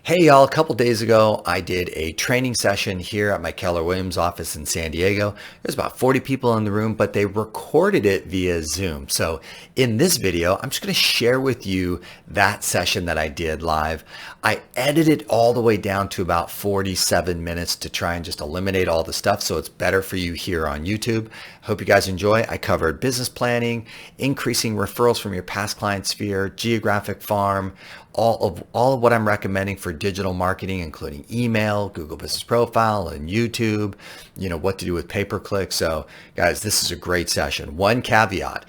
Hey y'all, a couple days ago, I did a training session here at my Keller Williams office in San Diego. There's about 40 people in the room, but they recorded it via Zoom. So in this video, I'm just going to share with you that session that I did live. I edited all the way down to about 47 minutes to try and just eliminate all the stuff so it's better for you here on YouTube. Hope you guys enjoy. I covered business planning, increasing referrals from your past client sphere, geographic farm, all of what I'm recommending for digital marketing, including email, Google Business Profile, and YouTube, what to do with pay-per-click. So guys, this is a great session. One caveat.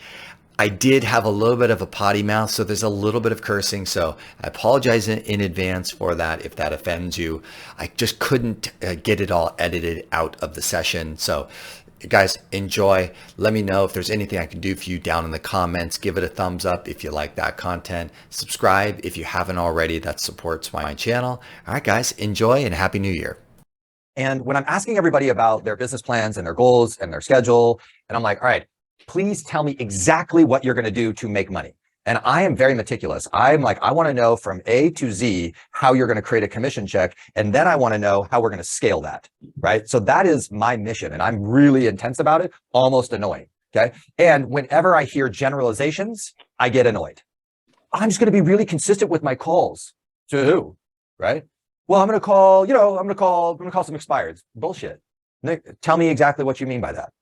I did have a little bit of a potty mouth, so there's a little bit of cursing. So I apologize in advance for that if that offends you. I just couldn't get it all edited out of the session. So guys, enjoy. Let me know if there's anything I can do for you down in the comments. Give it a thumbs up if you like that content. Subscribe if you haven't already. That supports my channel. All right, guys, enjoy and Happy New Year. And when I'm asking everybody about their business plans and their goals and their schedule, and I'm like, all right, please tell me exactly what you're going to do to make money. And I am very meticulous. I'm like, I want to know from A to Z how you're going to create a commission check. And then I want to know how we're going to scale that, right? So that is my mission. And I'm really intense about it, almost annoying. Okay. And whenever I hear generalizations, I get annoyed. I'm just going to be really consistent with my calls. To who? Right? Well, I'm going to call, I'm going to call some expireds. Bullshit. Tell me exactly what you mean by that.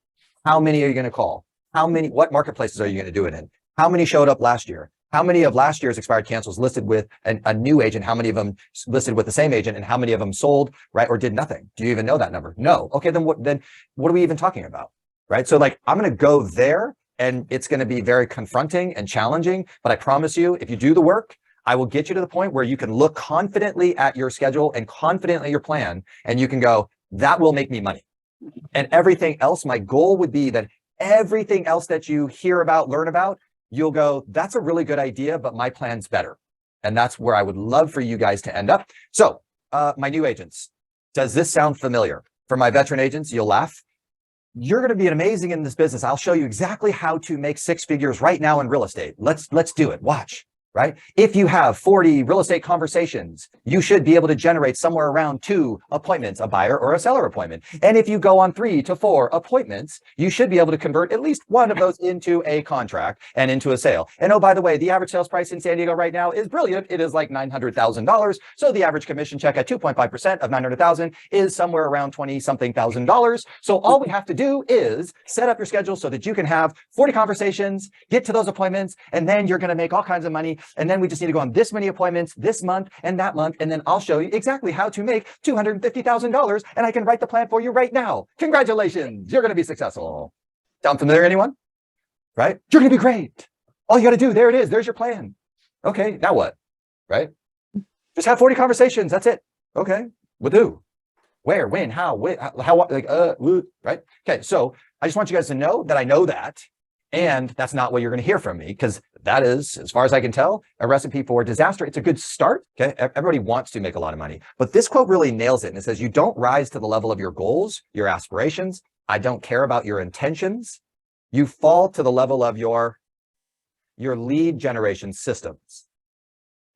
How many are you going to call? What marketplaces are you going to do it in? How many showed up last year? How many of last year's expired cancels listed with a new agent? How many of them listed with the same agent? And how many of them sold, right? Or did nothing? Do you even know that number? No. Okay, then what are we even talking about? Right? So like, I'm going to go there and it's going to be very confronting and challenging, but I promise you, if you do the work, I will get you to the point where you can look confidently at your schedule and confidently at your plan, and you can go, that will make me money. And everything else, my goal would be that everything else that you hear about, learn about, you'll go, that's a really good idea, but my plan's better. And that's where I would love for you guys to end up. So my new agents, does this sound familiar? For my veteran agents, you'll laugh. You're going to be amazing in this business. I'll show you exactly how to make 6 figures right now in real estate. Let's do it. Watch. Right? If you have 40 real estate conversations, you should be able to generate somewhere around 2 appointments, a buyer or a seller appointment. And if you go on 3 to 4 appointments, you should be able to convert at least one of those into a contract and into a sale. And oh, by the way, the average sales price in San Diego right now is brilliant. It is like $900,000. So the average commission check at 2.5% of $900,000 is somewhere around $20-something thousand. So all we have to do is set up your schedule so that you can have 40 conversations, get to those appointments, and then you're going to make all kinds of money. And then we just need to go on this many appointments this month and that month. And then I'll show you exactly how to make $250,000. And I can write the plan for you right now. Congratulations. You're going to be successful. Sound familiar, anyone? Right? You're going to be great. All you got to do, there it is. There's your plan. Okay. Now what? Right? Just have 40 conversations. That's it. Okay. With who? Where, when, how, right? Okay. So I just want you guys to know that I know that. And that's not what you're going to hear from me, because that is, as far as I can tell, a recipe for disaster. It's a good start. Okay. Everybody wants to make a lot of money, but this quote really nails it. And it says, you don't rise to the level of your goals, your aspirations. I don't care about your intentions. You fall to the level of your lead generation systems.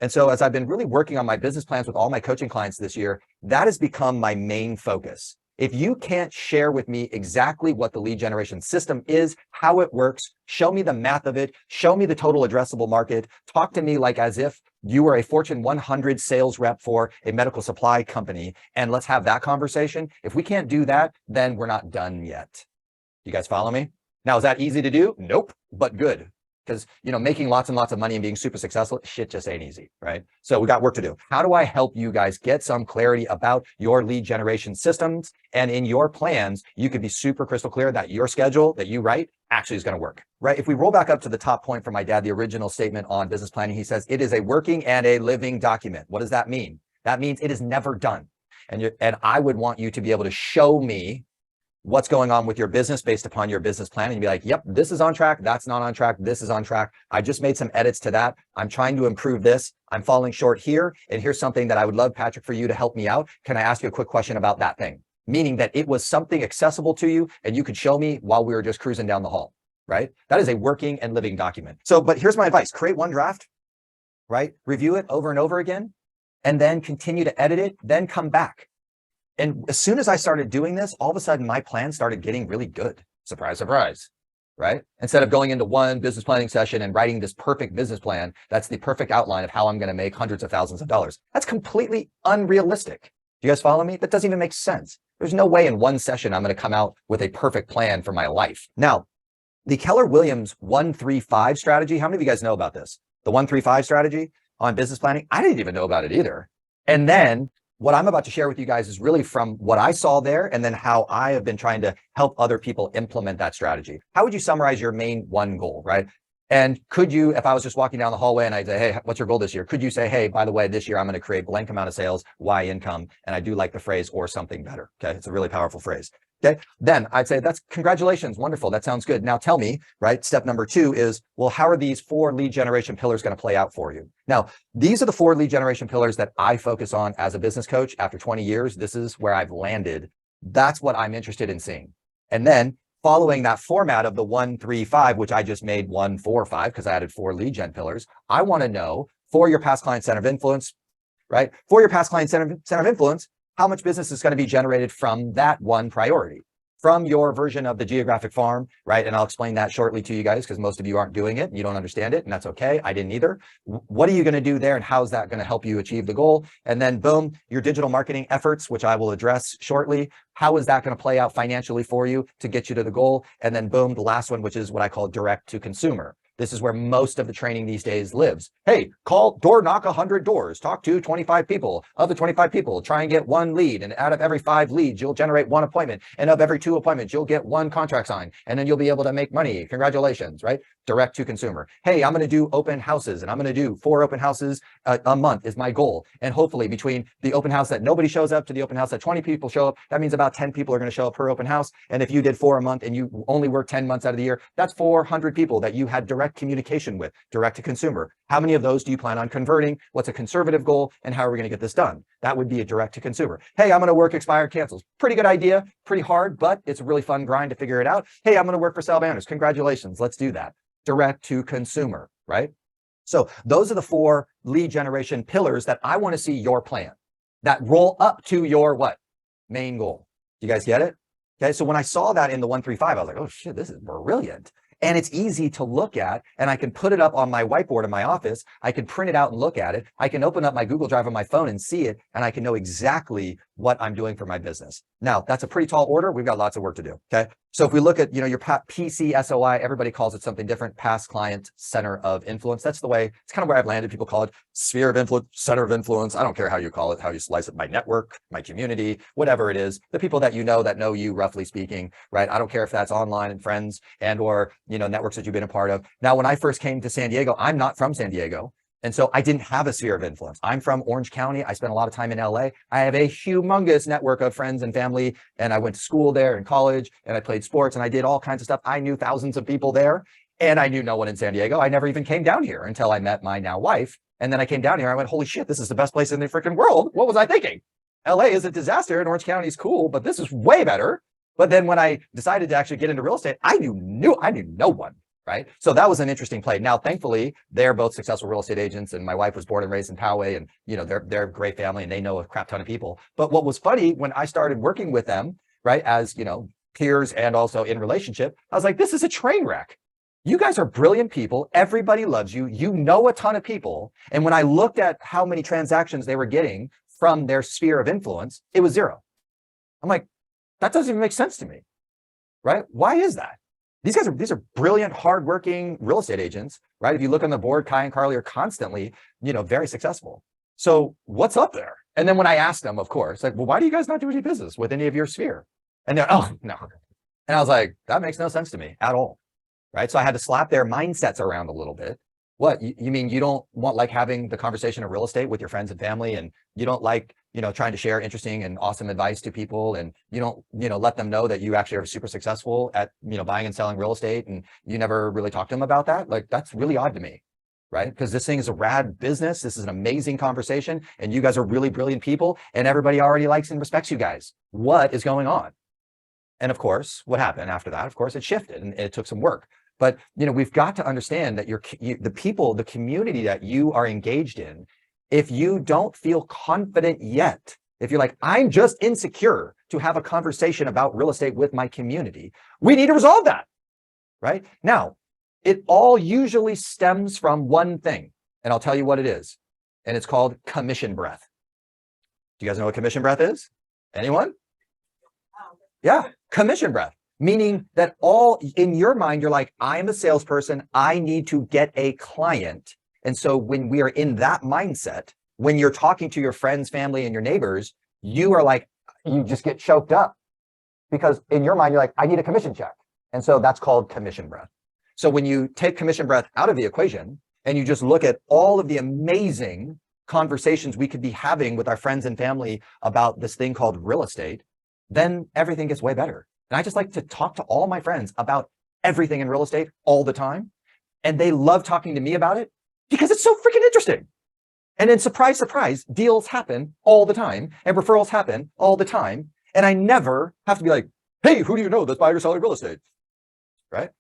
And so as I've been really working on my business plans with all my coaching clients this year, that has become my main focus. If you can't share with me exactly what the lead generation system is, how it works, show me the math of it, show me the total addressable market, talk to me like as if you were a Fortune 100 sales rep for a medical supply company, and let's have that conversation. If we can't do that, then we're not done yet. You guys follow me? Now, is that easy to do? Nope, but good. Because, making lots and lots of money and being super successful, shit just ain't easy, right? So we got work to do. How do I help you guys get some clarity about your lead generation systems? And in your plans, you could be super crystal clear that your schedule that you write actually is going to work, right? If we roll back up to the top point from my dad, the original statement on business planning, he says, it is a working and a living document. What does that mean? That means it is never done. And I would want you to be able to show me what's going on with your business based upon your business plan, and you'd be like, yep, this is on track. That's not on track. This is on track. I just made some edits to that. I'm trying to improve this. I'm falling short here. And here's something that I would love, Patrick, for you to help me out. Can I ask you a quick question about that thing? Meaning that it was something accessible to you and you could show me while we were just cruising down the hall, right? That is a working and living document. So, but here's my advice. Create one draft, right? Review it over and over again. and then continue to edit it, then come back. And as soon as I started doing this, all of a sudden my plan started getting really good. Surprise, surprise, right? Instead of going into one business planning session and writing this perfect business plan, that's the perfect outline of how I'm going to make hundreds of thousands of dollars. That's completely unrealistic. Do you guys follow me? That doesn't even make sense. There's no way in one session I'm going to come out with a perfect plan for my life. Now, the Keller Williams 1-3-5 strategy, how many of you guys know about this? The 1-3-5 strategy on business planning? I didn't even know about it either. And then what I'm about to share with you guys is really from what I saw there and then how I have been trying to help other people implement that strategy. How would you summarize your main one goal, right? And could you, if I was just walking down the hallway and I'd say, hey, what's your goal this year? Could you say, hey, by the way, this year I'm going to create blank amount of sales, Y income. And I do like the phrase or something better. Okay. It's a really powerful phrase. Okay. Then I'd say that's congratulations. Wonderful. That sounds good. Now tell me, right? Step number 2 is, well, how are these 4 lead generation pillars going to play out for you? Now, these are the 4 lead generation pillars that I focus on as a business coach. After 20 years, this is where I've landed. That's what I'm interested in seeing. And then following that format of the 1-3-5, which I just made 1-4-5 because I added 4 lead gen pillars, I want to know for your past client center of influence, right? For your past client center of influence, how much business is going to be generated from that one priority, from your version of the geographic farm, right? And I'll explain that shortly to you guys because most of you aren't doing it and you don't understand it, and that's okay. I didn't either. What are you going to do there and how's that going to help you achieve the goal? And then boom, your digital marketing efforts, which I will address shortly. How is that going to play out financially for you to get you to the goal? And then boom, the last one, which is what I call direct to consumer. This is where most of the training these days lives. Hey, knock 100 doors, talk to 25 people. Of the 25 people, try and get 1 lead. And out of every 5 leads, you'll generate 1 appointment. And of every 2 appointments, you'll get 1 contract signed. And then you'll be able to make money. Congratulations, right? Direct to consumer. Hey, I'm going to do open houses and I'm going to do 4 open houses a month is my goal. And hopefully between the open house that nobody shows up to the open house that 20 people show up, that means about 10 people are going to show up per open house. And if you did 4 a month and you only work 10 months out of the year, that's 400 people that you had direct communication with, direct to consumer. How many of those do you plan on converting? What's a conservative goal? And how are we going to get this done? That would be a direct to consumer. Hey, I'm going to work expired cancels. Pretty good idea, pretty hard, but it's a really fun grind to figure it out. Hey, I'm going to work for sale banners. Congratulations. Let's do that. Direct to consumer, right? So those are the 4 lead generation pillars that I want to see your plan that roll up to your what? Main goal. You guys get it? Okay. So when I saw that in the 1-3-5, I was like, oh shit, this is brilliant. And it's easy to look at, and I can put it up on my whiteboard in my office. I can print it out and look at it. I can open up my Google Drive on my phone and see it, and I can know exactly what I'm doing for my business. Now, that's a pretty tall order. We've got lots of work to do, okay? So if we look at, your PCSOI, everybody calls it something different, past client center of influence. That's the way, it's kind of where I've landed. People call it sphere of influence, center of influence. I don't care how you call it, how you slice it, my network, my community, whatever it is, the people that know you, roughly speaking, right? I don't care if that's online and friends and or, networks that you've been a part of. Now, when I first came to San Diego, I'm not from San Diego. And so I didn't have a sphere of influence. I'm from Orange County. I spent a lot of time in LA. I have a humongous network of friends and family. And I went to school there in college and I played sports and I did all kinds of stuff. I knew thousands of people there and I knew no one in San Diego. I never even came down here until I met my now wife. And then I came down here. I went, holy shit, this is the best place in the freaking world. What was I thinking? LA is a disaster and Orange County is cool, but this is way better. But then when I decided to actually get into real estate, I knew no one. Right. So that was an interesting play. Now, thankfully, they're both successful real estate agents. And my wife was born and raised in Poway. And, they're a great family and they know a crap ton of people. But what was funny when I started working with them, right, as, peers and also in relationship, I was like, this is a train wreck. You guys are brilliant people. Everybody loves you. You know a ton of people. And when I looked at how many transactions they were getting from their sphere of influence, it was 0. I'm like, that doesn't even make sense to me. Right. Why is that? These are brilliant, hardworking real estate agents, right? If you look on the board, Kai and Carly are constantly, very successful. So what's up there? And then when I asked them, of course, like, well, why do you guys not do any business with any of your sphere? And they're, oh, no. And I was like, that makes no sense to me at all, right? So I had to slap their mindsets around a little bit. What, you mean you don't want like having the conversation of real estate with your friends and family, and you don't like, trying to share interesting and awesome advice to people, and you don't, let them know that you actually are super successful at, buying and selling real estate, and you never really talk to them about that? Like, that's really odd to me, right? Because this thing is a rad business. This is an amazing conversation, and you guys are really brilliant people, and everybody already likes and respects you guys. What is going on? And of course, what happened after that? Of course, it shifted and it took some work. But, we've got to understand that the people, the community that you are engaged in If you don't feel confident yet, if you're like, I'm just insecure to have a conversation about real estate with my community, we need to resolve that, right? Now, it all usually stems from one thing, and I'll tell you what it is, and it's called commission breath. Do you guys know what commission breath is? Anyone? Yeah, commission breath, meaning that all in your mind, you're like, I am a salesperson. I need to get a client. And so when we are in that mindset, when you're talking to your friends, family, and your neighbors, you are like, you just get choked up because in your mind, you're like, I need a commission check. And so that's called commission breath. So when you take commission breath out of the equation and you just look at all of the amazing conversations we could be having with our friends and family about this thing called real estate, then everything gets way better. And I just like to talk to all my friends about everything in real estate all the time. And they love talking to me about it because it's so freaking interesting. And then surprise, surprise, deals happen all the time and referrals happen all the time. And I never have to be like, hey, who do you know that's buying or selling real estate? Right?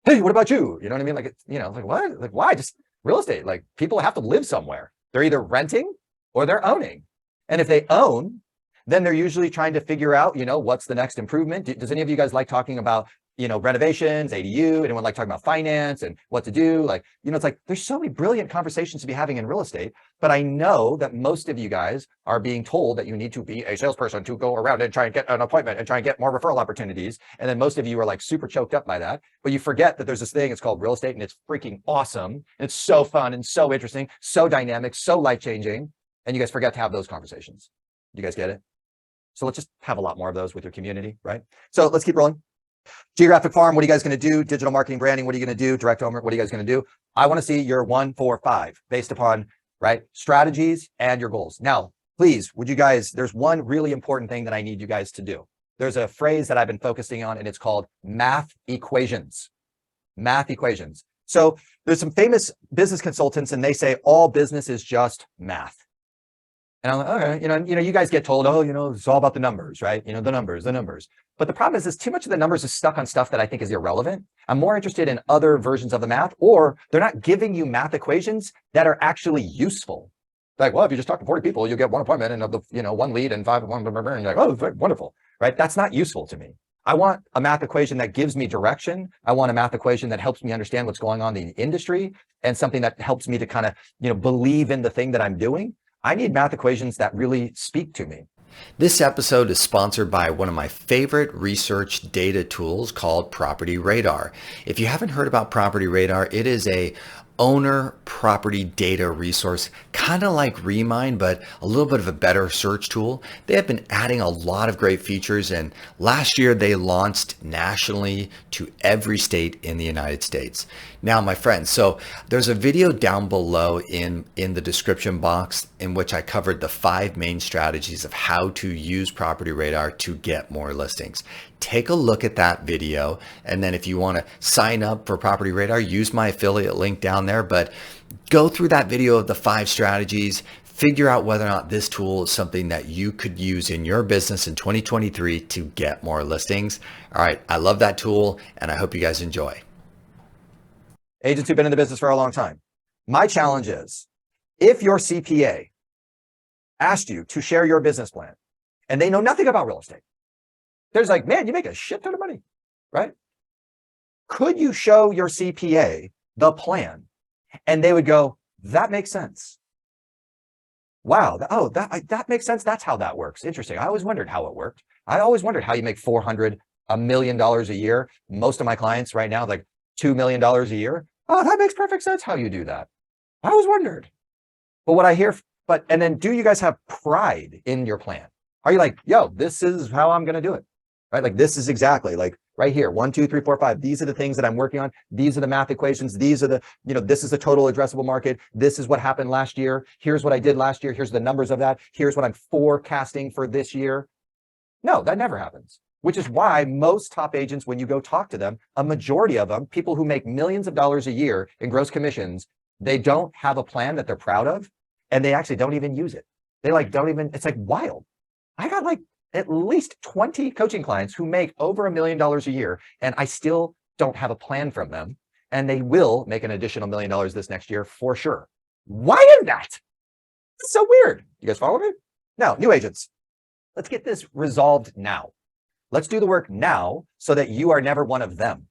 Hey, what about you? You know what I mean? Like, it's, you know, like what? Like, why? Just real estate. Like people have to live somewhere. They're either renting or they're owning. And if they own, then they're usually trying to figure out, you know, what's the next improvement? Does any of you guys like talking about, you know, renovations, ADU? Anyone like talking about finance and what to do? Like, you know, it's like, there's so many brilliant conversations to be having in real estate, but I know that most of you guys are being told that you need to be a salesperson to go around and try and get an appointment and try and get more referral opportunities. And then most of you are like super choked up by that, but you forget that there's this thing, it's called real estate and it's freaking awesome. And it's so fun and so interesting, so dynamic, so life-changing. And you guys forget to have those conversations. You guys get it? So let's just have a lot more of those with your community, right? So let's keep rolling. Geographic farm, what are you guys going to do? Digital marketing, branding, what are you going to do? Direct home, what are you guys going to do? I want to see your 1, 4, 5 based upon, right, strategies and your goals. Now, please, would you guys, there's one really important thing that I need you guys to do. There's a phrase that I've been focusing on and it's called math equations. Math equations. So there's some famous business consultants and they say all business is just math. And I'm like, okay, you guys get told, oh, it's all about the numbers, right? The numbers. But the problem is too much of the numbers is stuck on stuff that I think is irrelevant. I'm more interested in other versions of the math, or they're not giving you math equations that are actually useful. Like, well, if you just talk to 40 people, you'll get one appointment and of the, one lead and 5, and you're like, oh, wonderful, right? That's not useful to me. I want a math equation that gives me direction. I want a math equation that helps me understand what's going on in the industry and something that helps me to kind of, believe in the thing that I'm doing. I need math equations that really speak to me. This episode is sponsored by one of my favorite research data tools called Property Radar. If you haven't heard about Property Radar, it is a owner property data resource, kind of like Remind, but a little bit of a better search tool. They have been adding a lot of great features, and last year they launched nationally to every state in the United States. Now, my friends, so there's a video down below in the description box in which I covered the 5 main strategies of how to use Property Radar to get more listings. Take a look at that video. And then if you want to sign up for Property Radar, use my affiliate link down there, but go through that video of the 5 strategies, figure out whether or not this tool is something that you could use in your business in 2023 to get more listings. All right. I love that tool and I hope you guys enjoy. Agents who've been in the business for a long time. My challenge is if your CPA asked you to share your business plan and they know nothing about real estate, they're just like, man, you make a shit ton of money, right? Could you show your CPA the plan? And they would go, that makes sense. Wow. That makes sense. That's how that works. Interesting. I always wondered how it worked. I always wondered how you make $400, $1 million a year. Most of my clients right now, like $2 million a year. Oh, that makes perfect sense how you do that. I always wondered. But what I hear, and then do you guys have pride in your plan? Are you like, yo, this is how I'm going to do it? Right? Like this is exactly like right here, 1, 2, 3, 4, 5. These are the things that I'm working on. These are the math equations. These are the, this is the total addressable market. This is what happened last year. Here's what I did last year. Here's the numbers of that. Here's what I'm forecasting for this year. No, that never happens, which is why most top agents, when you go talk to them, a majority of them, people who make millions of dollars a year in gross commissions, they don't have a plan that they're proud of. And they actually don't even use it. They it's like wild. I got like at least 20 coaching clients who make over $1 million a year, and I still don't have a plan from them. And they will make an additional $1 million this next year for sure. Why is that? It's so weird. You guys follow me? Now, new agents, let's get this resolved now. Let's do the work now so that you are never one of them.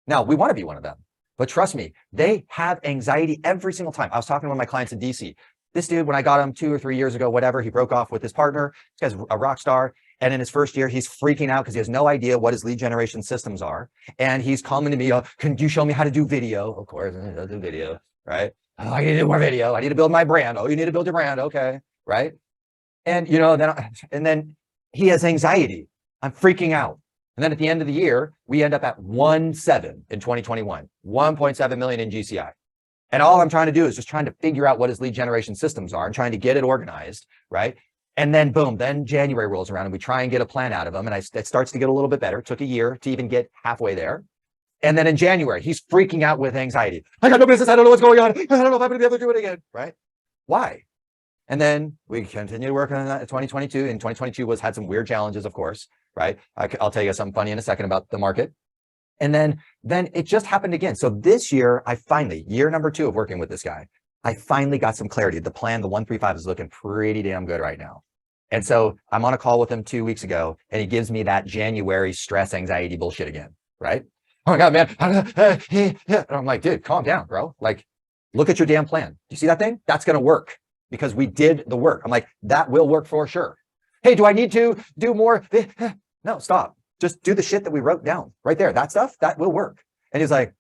Now, we want to be one of them, but trust me, they have anxiety every single time. I was talking to one of my clients in DC. This dude, when I got him 2 or 3 years ago, whatever, he broke off with his partner. This guy's a rock star. And in his first year, he's freaking out because he has no idea what his lead generation systems are. And he's coming to me, can you show me how to do video? Of course, I'll do video, right? Oh, I need to do more video. I need to build my brand. Oh, you need to build your brand. Okay, right? And, then he has anxiety. I'm freaking out. And then at the end of the year, we end up at 1.7 in 2021, 1.7 million in GCI. And all I'm trying to do is just trying to figure out what his lead generation systems are and trying to get it organized, right? And then boom, then January rolls around and we try and get a plan out of him. And it starts to get a little bit better. It took a year to even get halfway there. And then in January, he's freaking out with anxiety. I got no business. I don't know what's going on. I don't know if I'm going to be able to do it again, right? Why? And then we continue working on that in 2022. And 2022 had some weird challenges, of course, right? I'll tell you something funny in a second about the market. And then it just happened again. So this year, year number 2 of working with this guy, I finally got some clarity. The plan, the 135 is looking pretty damn good right now. And so I'm on a call with him 2 weeks ago, and he gives me that January stress, anxiety bullshit again, right? Oh my God, man. And I'm like, dude, calm down, bro. Like, look at your damn plan. Do you see that thing? That's going to work because we did the work. I'm like, that will work for sure. Hey, do I need to do more? No, stop. Just do the shit that we wrote down right there. That stuff, that will work. And he's like,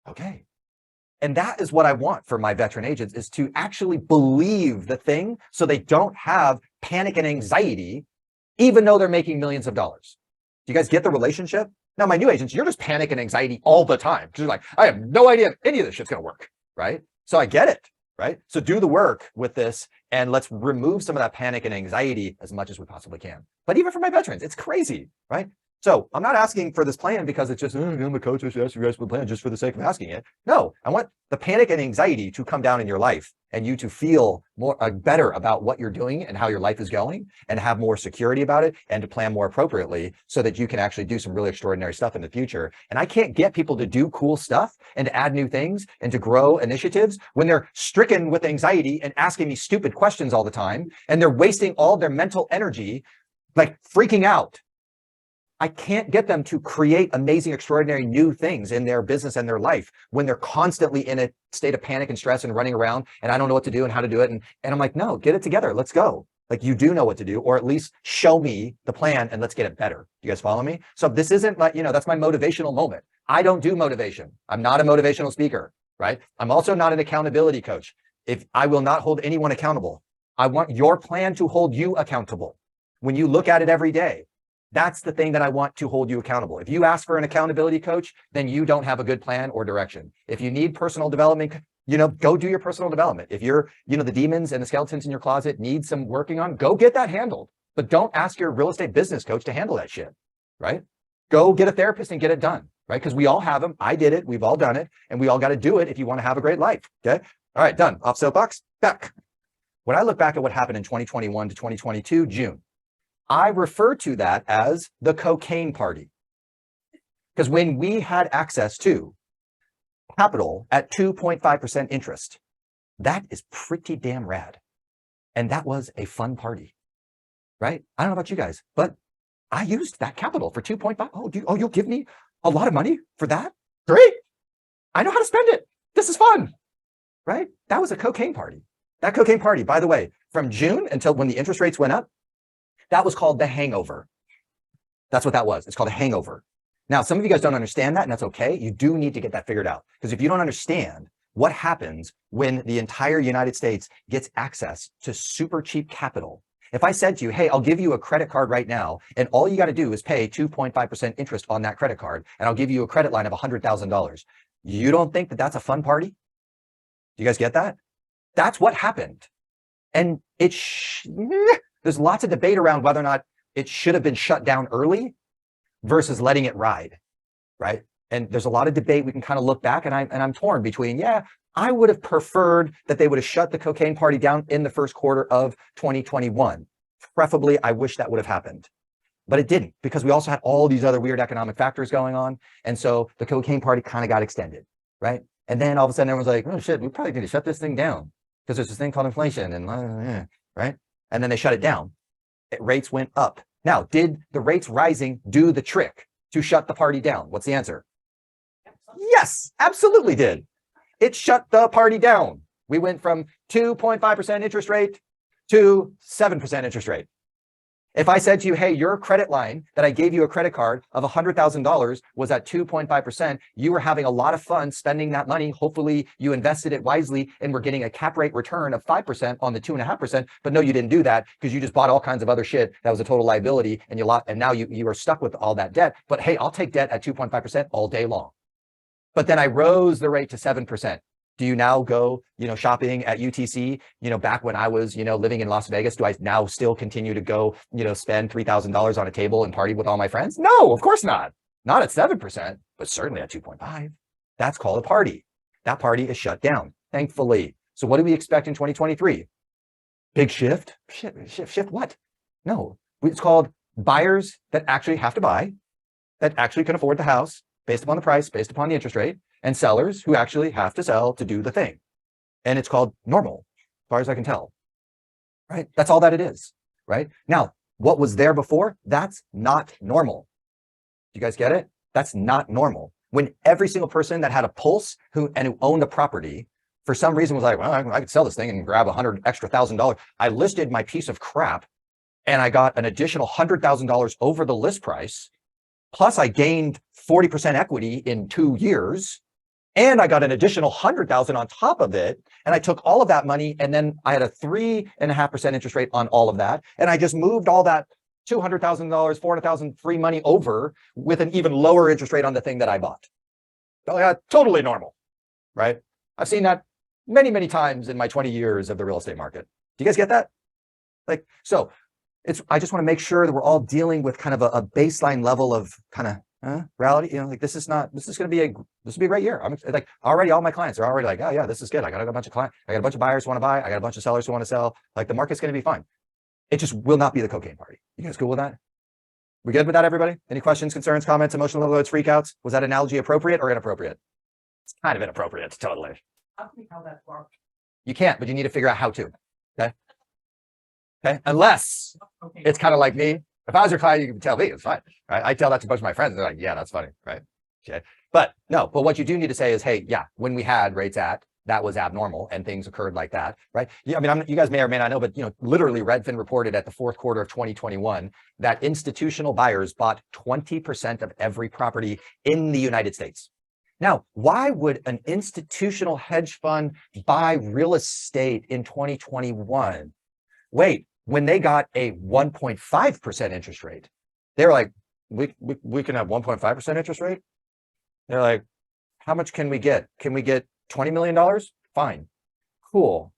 okay. And that is what I want for my veteran agents, is to actually believe the thing so they don't have panic and anxiety, even though they're making millions of dollars. Do you guys get the relationship? Now, my new agents, you're just panic and anxiety all the time because you're like, I have no idea if any of this shit's going to work, right? So I get it, right? So do the work with this and let's remove some of that panic and anxiety as much as we possibly can. But even for my veterans, it's crazy, right? So I'm not asking for this plan because it's just, I'm a coach, I should ask you guys for the plan just for the sake of asking it. No, I want the panic and anxiety to come down in your life and you to feel more better about what you're doing and how your life is going and have more security about it and to plan more appropriately so that you can actually do some really extraordinary stuff in the future. And I can't get people to do cool stuff and to add new things and to grow initiatives when they're stricken with anxiety and asking me stupid questions all the time and they're wasting all their mental energy, like freaking out. I can't get them to create amazing, extraordinary new things in their business and their life when they're constantly in a state of panic and stress and running around and I don't know what to do and how to do it. And I'm like, no, get it together. Let's go. Like you do know what to do, or at least show me the plan and let's get it better. You guys follow me? So this isn't like, that's my motivational moment. I don't do motivation. I'm not a motivational speaker, right? I'm also not an accountability coach. If I will not hold anyone accountable, I want your plan to hold you accountable. When you look at it every day, that's the thing that I want to hold you accountable. If you ask for an accountability coach, then you don't have a good plan or direction. If you need personal development, go do your personal development. If you're, the demons and the skeletons in your closet need some working on, go get that handled. But don't ask your real estate business coach to handle that shit, right? Go get a therapist and get it done, right? Because we all have them. I did it. We've all done it. And we all got to do it if you want to have a great life, okay? All right, done. Off soapbox, back. When I look back at what happened in 2021 to 2022, June, I refer to that as the cocaine party. Because when we had access to capital at 2.5% interest, that is pretty damn rad. And that was a fun party, right? I don't know about you guys, but I used that capital for 2.5. You'll give me a lot of money for that? Great. I know how to spend it. This is fun, right? That was a cocaine party. That cocaine party, by the way, from June until when the interest rates went up, that was called the hangover. That's what that was. It's called a hangover. Now, some of you guys don't understand that, and that's okay. You do need to get that figured out. Because if you don't understand what happens when the entire United States gets access to super cheap capital, if I said to you, hey, I'll give you a credit card right now, and all you got to do is pay 2.5% interest on that credit card, and I'll give you a credit line of $100,000. You don't think that that's a fun party? Do you guys get that? That's what happened. And there's lots of debate around whether or not it should have been shut down early versus letting it ride, right? And there's a lot of debate. We can kind of look back and I'm torn between, I would have preferred that they would have shut the cocaine party down in the first quarter of 2021. Preferably, I wish that would have happened, but it didn't because we also had all these other weird economic factors going on. And so the cocaine party kind of got extended, right? And then all of a sudden everyone's like, oh shit, we probably need to shut this thing down because there's this thing called inflation and right. And then they shut it down. Rates went up. Now, did the rates rising do the trick to shut the party down? What's the answer? Yes, absolutely did. It shut the party down. We went from 2.5% interest rate to 7% interest rate. If I said to you, hey, your credit line that I gave you a credit card of $100,000 was at 2.5%, you were having a lot of fun spending that money. Hopefully you invested it wisely and were getting a cap rate return of 5% on the 2.5%. But no, you didn't do that because you just bought all kinds of other shit that was a total liability and you lost, and now you are stuck with all that debt. But hey, I'll take debt at 2.5% all day long. But then I rose the rate to 7%. Do you now go, shopping at UTC, back when I was, living in Las Vegas? Do I now still continue to go, spend $3,000 on a table and party with all my friends? No, of course not. Not at 7%, but certainly at 2.5. That's called a party. That party is shut down, thankfully. So what do we expect in 2023? Big shift? Shift what? No, it's called buyers that actually have to buy, that actually can afford the house based upon the price, based upon the interest rate, and sellers who actually have to sell to do the thing. And it's called normal, as far as I can tell, right? That's all that it is, right? Now, what was there before? That's not normal. You guys get it? That's not normal. When every single person that had a pulse who owned a property, for some reason was like, well, I could sell this thing and grab $100,000 extra. I listed my piece of crap and I got an additional $100,000 over the list price. Plus I gained 40% equity in 2 years. And I got an additional 100,000 on top of it. And I took all of that money and then I had a 3.5% interest rate on all of that. And I just moved all that $200,000, 400,000 free money over with an even lower interest rate on the thing that I bought. So yeah, totally normal, right? I've seen that many, many times in my 20 years of the real estate market. Do you guys get that? So I just want to make sure that we're all dealing with kind of a baseline level of kind of reality. This is going to be a great year. I'm like, already all my clients are already like, oh yeah, this is good. I got a bunch of clients. I got a bunch of buyers who want to buy. I got a bunch of sellers who want to sell. Like the market's going to be fine. It just will not be the cocaine party. You guys cool with that? We good with that, everybody? Any questions, concerns, comments, emotional overloads, freakouts? Was that analogy appropriate or inappropriate? It's kind of inappropriate, totally. How can we tell that far? You can't, but you need to figure out how to. Okay. Unless it's kind of like me. If I was your client, you can tell me it's fine. Right? I tell that to a bunch of my friends. They're like, yeah, that's funny. Right. Okay. But what you do need to say is, hey, yeah, when we had rates that was abnormal and things occurred like that. Right. Yeah. I mean, you guys may or may not know, but literally Redfin reported at the fourth quarter of 2021 that institutional buyers bought 20% of every property in the United States. Now, why would an institutional hedge fund buy real estate in 2021? Wait, when they got a 1.5% interest rate, they're like, we can have 1.5% interest rate? They're like, how much can we get? Can we get $20 million? Fine. Cool.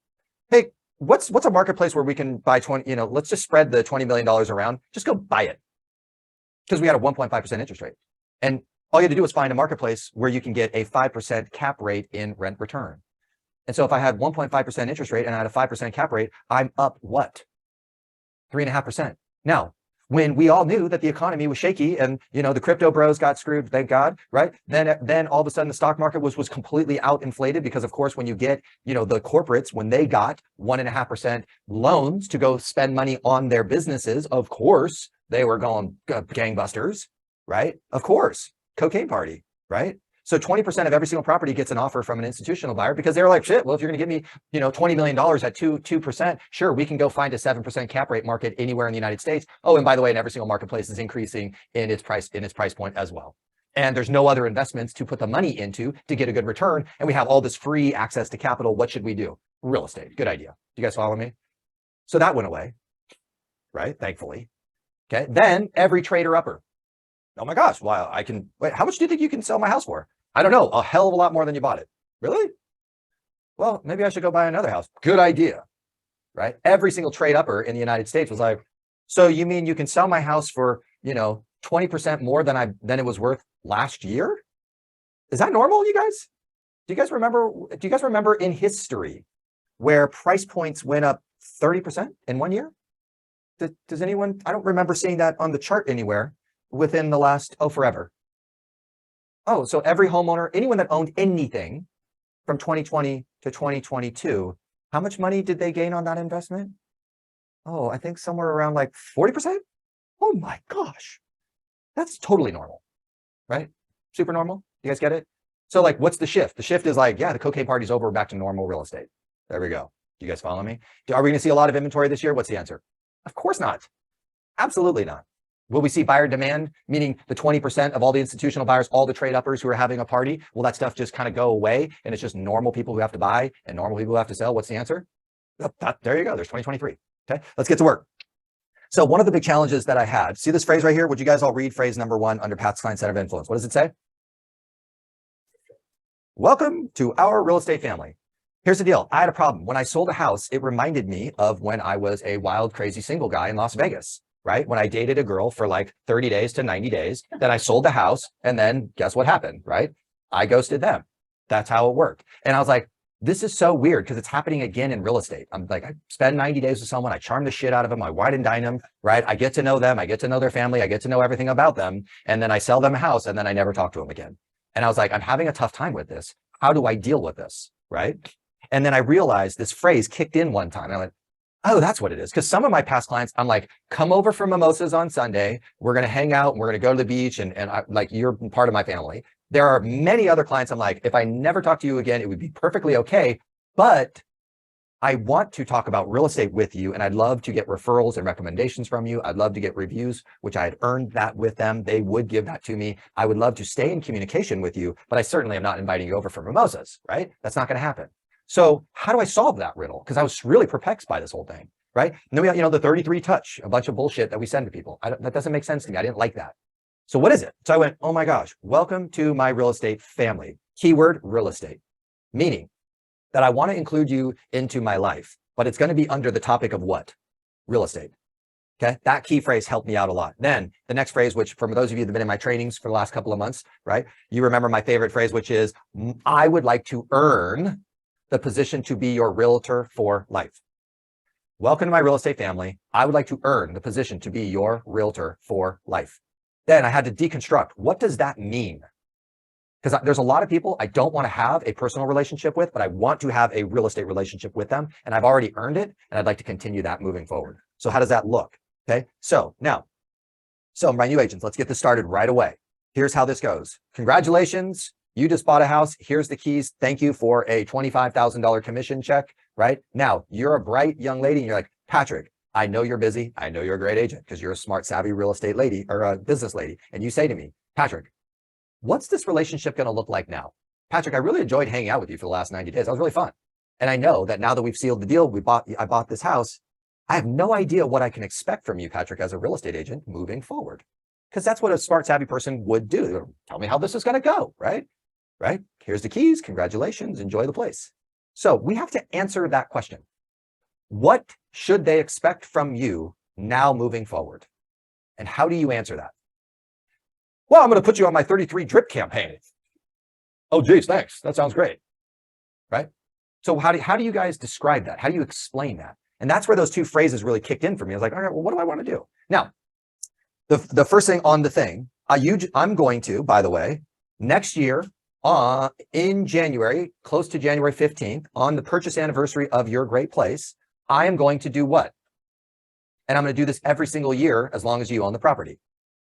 Hey, what's a marketplace where we can buy 20, let's just spread the $20 million around. Just go buy it. Because we had a 1.5% interest rate. And all you had to do was find a marketplace where you can get a 5% cap rate in rent return. And so if I had 1.5% interest rate and I had a 5% cap rate, I'm up what? 3.5%. Now, when we all knew that the economy was shaky and, the crypto bros got screwed, thank God, right? Then all of a sudden the stock market was completely out inflated because of course, when you get, the corporates, when they got 1.5% loans to go spend money on their businesses, of course, they were going gangbusters, right? Of course, cocaine party, right? So 20% of every single property gets an offer from an institutional buyer because they're like, shit, well, if you're going to give me, $20 million at 2%, sure, we can go find a 7% cap rate market anywhere in the United States. Oh, and by the way, in every single marketplace is increasing in its price point as well. And there's no other investments to put the money into to get a good return. And we have all this free access to capital. What should we do? Real estate. Good idea. You guys follow me? So that went away, right? Thankfully. Okay. Then every trader upper. Oh my gosh, wow, wait, how much do you think you can sell my house for? I don't know, a hell of a lot more than you bought it. Really? Well, maybe I should go buy another house. Good idea, right? Every single trade upper in the United States was like, so you mean you can sell my house for, 20% more than it was worth last year? Is that normal, you guys? Do you guys remember in history where price points went up 30% in 1 year? Does anyone, I don't remember seeing that on the chart anywhere within the last, forever. Oh, so every homeowner, anyone that owned anything from 2020 to 2022 How much money did they gain on that investment? Oh, I think somewhere around like 40%. Oh my gosh. That's totally normal, right? Super normal. You guys get it? So like, what's the shift? The shift is like, yeah, the cocaine party's over, we're back to normal real estate. There we go. You guys follow me? Are we going to see a lot of inventory this year? What's the answer? Of course not. Absolutely not. Will we see buyer demand, meaning the 20% of all the institutional buyers, all the trade uppers who are having a party? Will that stuff just kind of go away and it's just normal people who have to buy and normal people who have to sell? What's the answer? There you go. There's 2023. Okay, let's get to work. So one of the big challenges that I had, see this phrase right here? Would you guys all read phrase number 1 under Pat's Client Center of Influence? What does it say? Welcome to our real estate family. Here's the deal. I had a problem. When I sold a house, it reminded me of when I was a wild, crazy single guy in Las Vegas, right? When I dated a girl for like 30 days to 90 days, then I sold the house and then guess what happened, right? I ghosted them. That's how it worked. And I was like, this is so weird because it's happening again in real estate. I'm like, I spend 90 days with someone, I charm the shit out of them, I wine and dine them, right? I get to know them, I get to know their family, I get to know everything about them. And then I sell them a house and then I never talk to them again. And I was like, I'm having a tough time with this. How do I deal with this, right? And then I realized this phrase kicked in one time. I went, oh, that's what it is. Because some of my past clients, I'm like, come over for mimosas on Sunday. We're going to hang out and we're going to go to the beach. And I, like, you're part of my family. There are many other clients. I'm like, if I never talk to you again, it would be perfectly okay. But I want to talk about real estate with you. And I'd love to get referrals and recommendations from you. I'd love to get reviews, which I had earned that with them. They would give that to me. I would love to stay in communication with you, but I certainly am not inviting you over for mimosas, right? That's not going to happen. So how do I solve that riddle? Because I was really perplexed by this whole thing, right? And then we got, the 33 touch, a bunch of bullshit that we send to people. That doesn't make sense to me. I didn't like that. So what is it? So I went, oh my gosh, welcome to my real estate family. Keyword real estate, meaning that I want to include you into my life, but it's going to be under the topic of what? Real estate. Okay. That key phrase helped me out a lot. Then the next phrase, which for those of you that have been in my trainings for the last couple of months, right? You remember my favorite phrase, which is, I would like to earn the position to be your realtor for life. Welcome to my real estate family. I would like to earn the position to be your realtor for life. Then I had to deconstruct. What does that mean? Because there's a lot of people I don't want to have a personal relationship with, but I want to have a real estate relationship with them. And I've already earned it. And I'd like to continue that moving forward. So how does that look? Okay. So my new agents, let's get this started right away. Here's how this goes. Congratulations. You just bought a house. Here's the keys. Thank you for a $25,000 commission check, right? Now you're a bright young lady and you're like, Patrick, I know you're busy. I know you're a great agent because you're a smart, savvy real estate lady or a business lady. And you say to me, Patrick, what's this relationship going to look like now? Patrick, I really enjoyed hanging out with you for the last 90 days. That was really fun. And I know that now that we've sealed the deal, I bought this house. I have no idea what I can expect from you, Patrick, as a real estate agent moving forward. Because that's what a smart, savvy person would do. Tell me how this is going to go, right? Right? Here's the keys. Congratulations. Enjoy the place. So we have to answer that question. What should they expect from you now moving forward? And how do you answer that? Well, I'm going to put you on my 33 drip campaign. Oh, geez, thanks. That sounds great. Right? So how do you guys describe that? How do you explain that? And that's where those two phrases really kicked in for me. I was like, all right, well, what do I want to do? Now, the first thing on the thing, I'm going to, by the way, next year, in January, close to January 15th, on the purchase anniversary of your great place, I am going to do what? And I'm going to do this every single year as long as you own the property.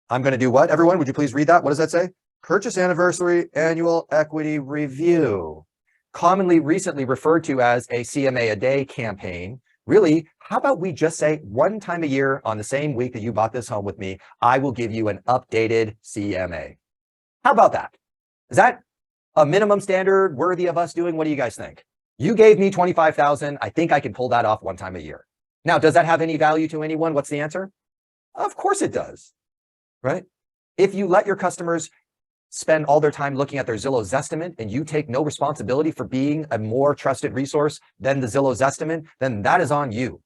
I'm going to do what? Everyone, would you please read that? What does that say? Purchase anniversary annual equity review. Commonly recently referred to as a CMA a day campaign. Really, how about we just say one time a year on the same week that you bought this home with me, I will give you an updated CMA. How about that? Is that a minimum standard worthy of us doing? What do you guys think? You gave me $25,000. I think I can pull that off one time a year. Now, does that have any value to anyone? What's the answer? Of course it does, right? If you let your customers spend all their time looking at their Zillow Zestimate and you take no responsibility for being a more trusted resource than the Zillow Zestimate, then that is on you.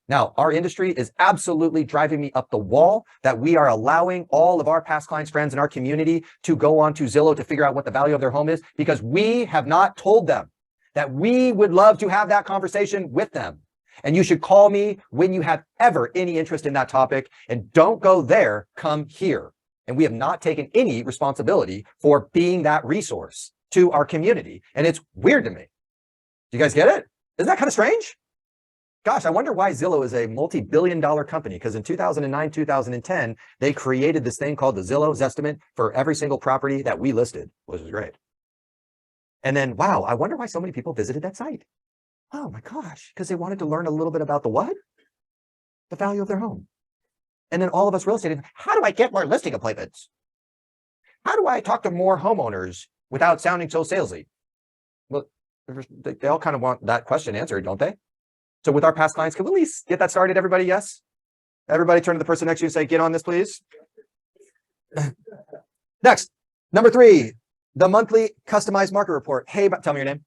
Now, our industry is absolutely driving me up the wall that we are allowing all of our past clients, friends in our community to go on to Zillow to figure out what the value of their home is because we have not told them that we would love to have that conversation with them. And you should call me when you have ever any interest in that topic, and don't go there, come here. And we have not taken any responsibility for being that resource to our community. And it's weird to me. Do you guys get it? Isn't that kind of strange? Gosh, I wonder why Zillow is a multi-billion-dollar company, because in 2009, 2010, they created this thing called the Zillow Zestimate for every single property that we listed, which was great. And then, wow, I wonder why so many people visited that site. Oh my gosh, because they wanted to learn a little bit about the what? The value of their home. And then all of us real estate, how do I get more listing appointments? How do I talk to more homeowners without sounding so salesy? Well, they all kind of want that question answered, don't they? So with our past clients, can we at least get that started, everybody? Yes? Everybody turn to the person next to you and say, get on this, please. Next, number 3, the monthly customized market report. Hey, tell me your name.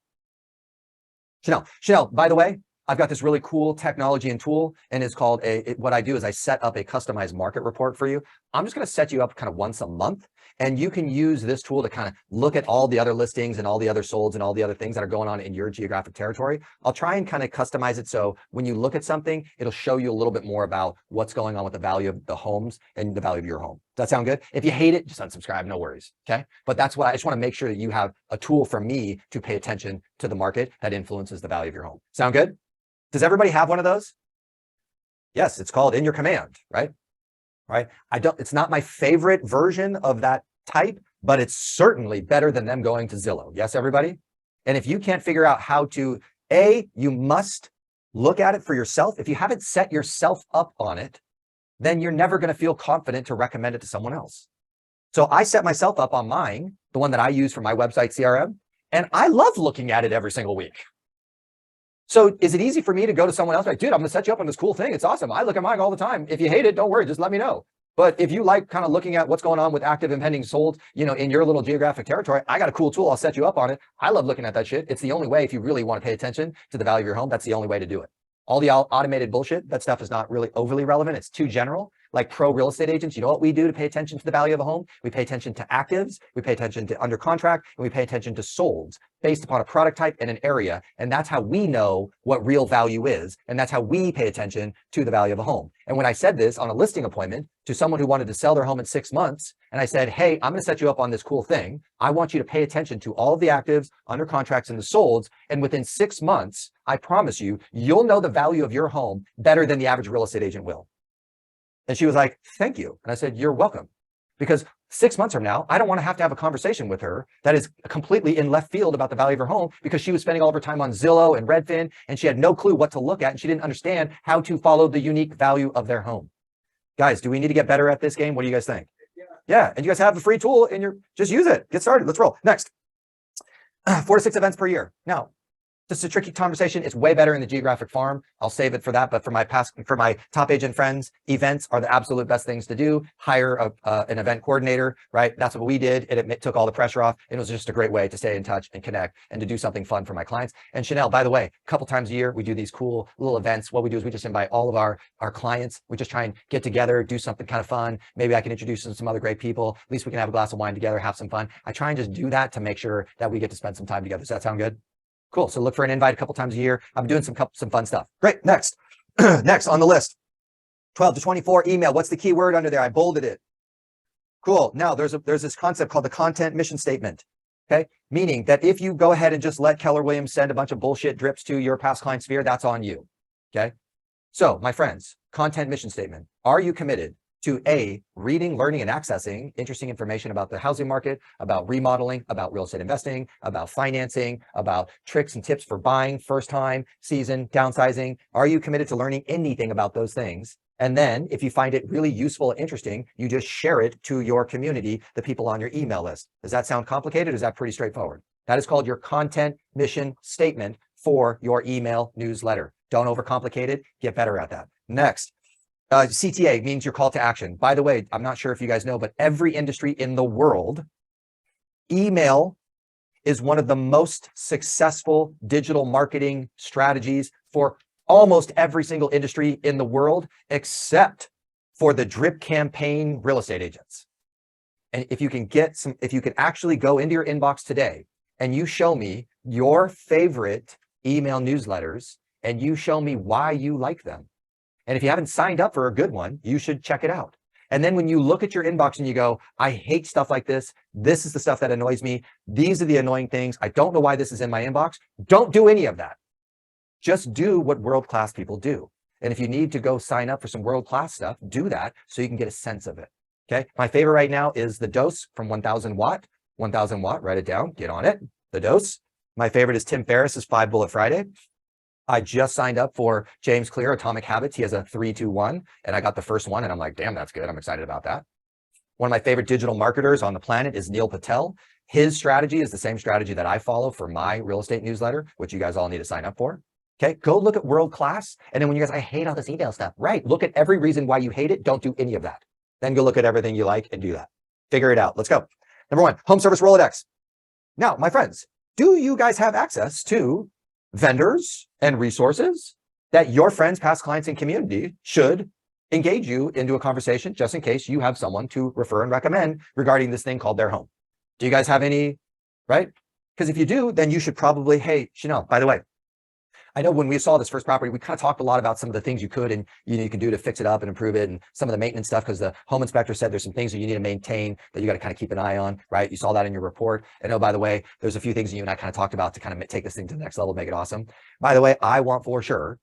Chanel. Chanel, by the way, I've got this really cool technology and tool, and it's called what I do is I set up a customized market report for you. I'm just going to set you up kind of once a month, and you can use this tool to kind of look at all the other listings and all the other solds and all the other things that are going on in your geographic territory. I'll try and kind of customize it so when you look at something, it'll show you a little bit more about what's going on with the value of the homes and the value of your home. Does that sound good? If you hate it, just unsubscribe, no worries. Okay. But that's what I just want to make sure that you have a tool from me to pay attention to the market that influences the value of your home. Sound good? Does everybody have one of those? Yes, it's called In Your Command, right? Right. It's not my favorite version of that type, but it's certainly better than them going to Zillow. Yes, everybody? And if you can't figure out how to, you must look at it for yourself. If you haven't set yourself up on it, then you're never going to feel confident to recommend it to someone else. So I set myself up on mine, the one that I use for my website CRM, and I love looking at it every single week. So is it easy for me to go to someone else like, dude, I'm going to set you up on this cool thing. It's awesome. I look at mine all the time. If you hate it, don't worry. Just let me know. But if you like kind of looking at what's going on with active and pending sold, in your little geographic territory, I got a cool tool. I'll set you up on it. I love looking at that shit. It's the only way if you really want to pay attention to the value of your home. That's the only way to do it. All the automated bullshit, that stuff is not really overly relevant. It's too general. Like pro real estate agents, you know what we do to pay attention to the value of a home? We pay attention to actives, we pay attention to under contract, and we pay attention to solds based upon a product type and an area. And that's how we know what real value is. And that's how we pay attention to the value of a home. And when I said this on a listing appointment to someone who wanted to sell their home in 6 months, and I said, hey, I'm going to set you up on this cool thing. I want you to pay attention to all of the actives, under contracts, and the solds. And within 6 months, I promise you, you'll know the value of your home better than the average real estate agent will. And she was like, thank you. And I said, you're welcome. Because 6 months from now, I don't want to have a conversation with her that is completely in left field about the value of her home, because she was spending all of her time on Zillow and Redfin, and she had no clue what to look at, and she didn't understand how to follow the unique value of their home. Guys, do we need to get better at this game? What do you guys think? Yeah. And you guys have the free tool and just use it. Get started. Let's roll. Next. 4 to 6 events per year. Now, this is a tricky conversation. It's way better in the geographic farm. I'll save it for that. But for my top agent friends, events are the absolute best things to do. Hire an event coordinator, right? That's what we did. It took all the pressure off. It was just a great way to stay in touch and connect and to do something fun for my clients. And Chanel, by the way, a couple times a year, we do these cool little events. What we do is we just invite all of our clients. We just try and get together, do something kind of fun. Maybe I can introduce some other great people. At least we can have a glass of wine together, have some fun. I try and just do that to make sure that we get to spend some time together. Does that sound good? Cool. So look for an invite a couple times a year. I'm doing some fun stuff. Great. Next. Next on the list. 12 to 24 email. What's the key word under there? I bolded it. Cool. Now there's this concept called the content mission statement. Okay. Meaning that if you go ahead and just let Keller Williams send a bunch of bullshit drips to your past client sphere, that's on you. Okay. So my friends, content mission statement. Are you committed to reading, learning, and accessing interesting information about the housing market, about remodeling, about real estate investing, about financing, about tricks and tips for buying, first time, season, downsizing? Are you committed to learning anything about those things? And then if you find it really useful and interesting, you just share it to your community, the people on your email list. Does that sound complicated? Or is that pretty straightforward? That is called your content mission statement for your email newsletter. Don't overcomplicate it. Get better at that. Next. CTA means your call to action. By the way, I'm not sure if you guys know, but every industry in the world, email is one of the most successful digital marketing strategies for almost every single industry in the world, except for the drip campaign real estate agents. And if you can actually go into your inbox today and you show me your favorite email newsletters and you show me why you like them. And if you haven't signed up for a good one, you should check it out. And then when you look at your inbox and you go, I hate stuff like this. This is the stuff that annoys me. These are the annoying things. I don't know why this is in my inbox. Don't do any of that. Just do what world-class people do. And if you need to go sign up for some world-class stuff, do that so you can get a sense of it. Okay. My favorite right now is the dose from 1000 watt, write it down, get on it. The dose. My favorite is Tim Ferriss's 5 Bullet Friday. I just signed up for James Clear, Atomic Habits. He has a 3-2-1, and I got the first one, and I'm like, damn, that's good. I'm excited about that. One of my favorite digital marketers on the planet is Neil Patel. His strategy is the same strategy that I follow for my real estate newsletter, which you guys all need to sign up for. Okay, go look at world class. And then when you guys, I hate all this email stuff, right? Look at every reason why you hate it. Don't do any of that. Then go look at everything you like and do that. Figure it out. Let's go. Number 1, home service Rolodex. Now, my friends, do you guys have access to vendors and resources that your friends, past clients, and community should engage you into a conversation just in case you have someone to refer and recommend regarding this thing called their home? Do you guys have any, right? Because if you do, then you should probably, hey, Chanel, by the way, I know when we saw this first property, we kind of talked a lot about some of the things you could and you can do to fix it up and improve it, and some of the maintenance stuff, because the home inspector said there's some things that you need to maintain that you got to kind of keep an eye on, right? You saw that in your report. And oh, by the way, there's a few things that you and I kind of talked about to kind of take this thing to the next level, make it awesome. By the way, I want for sure,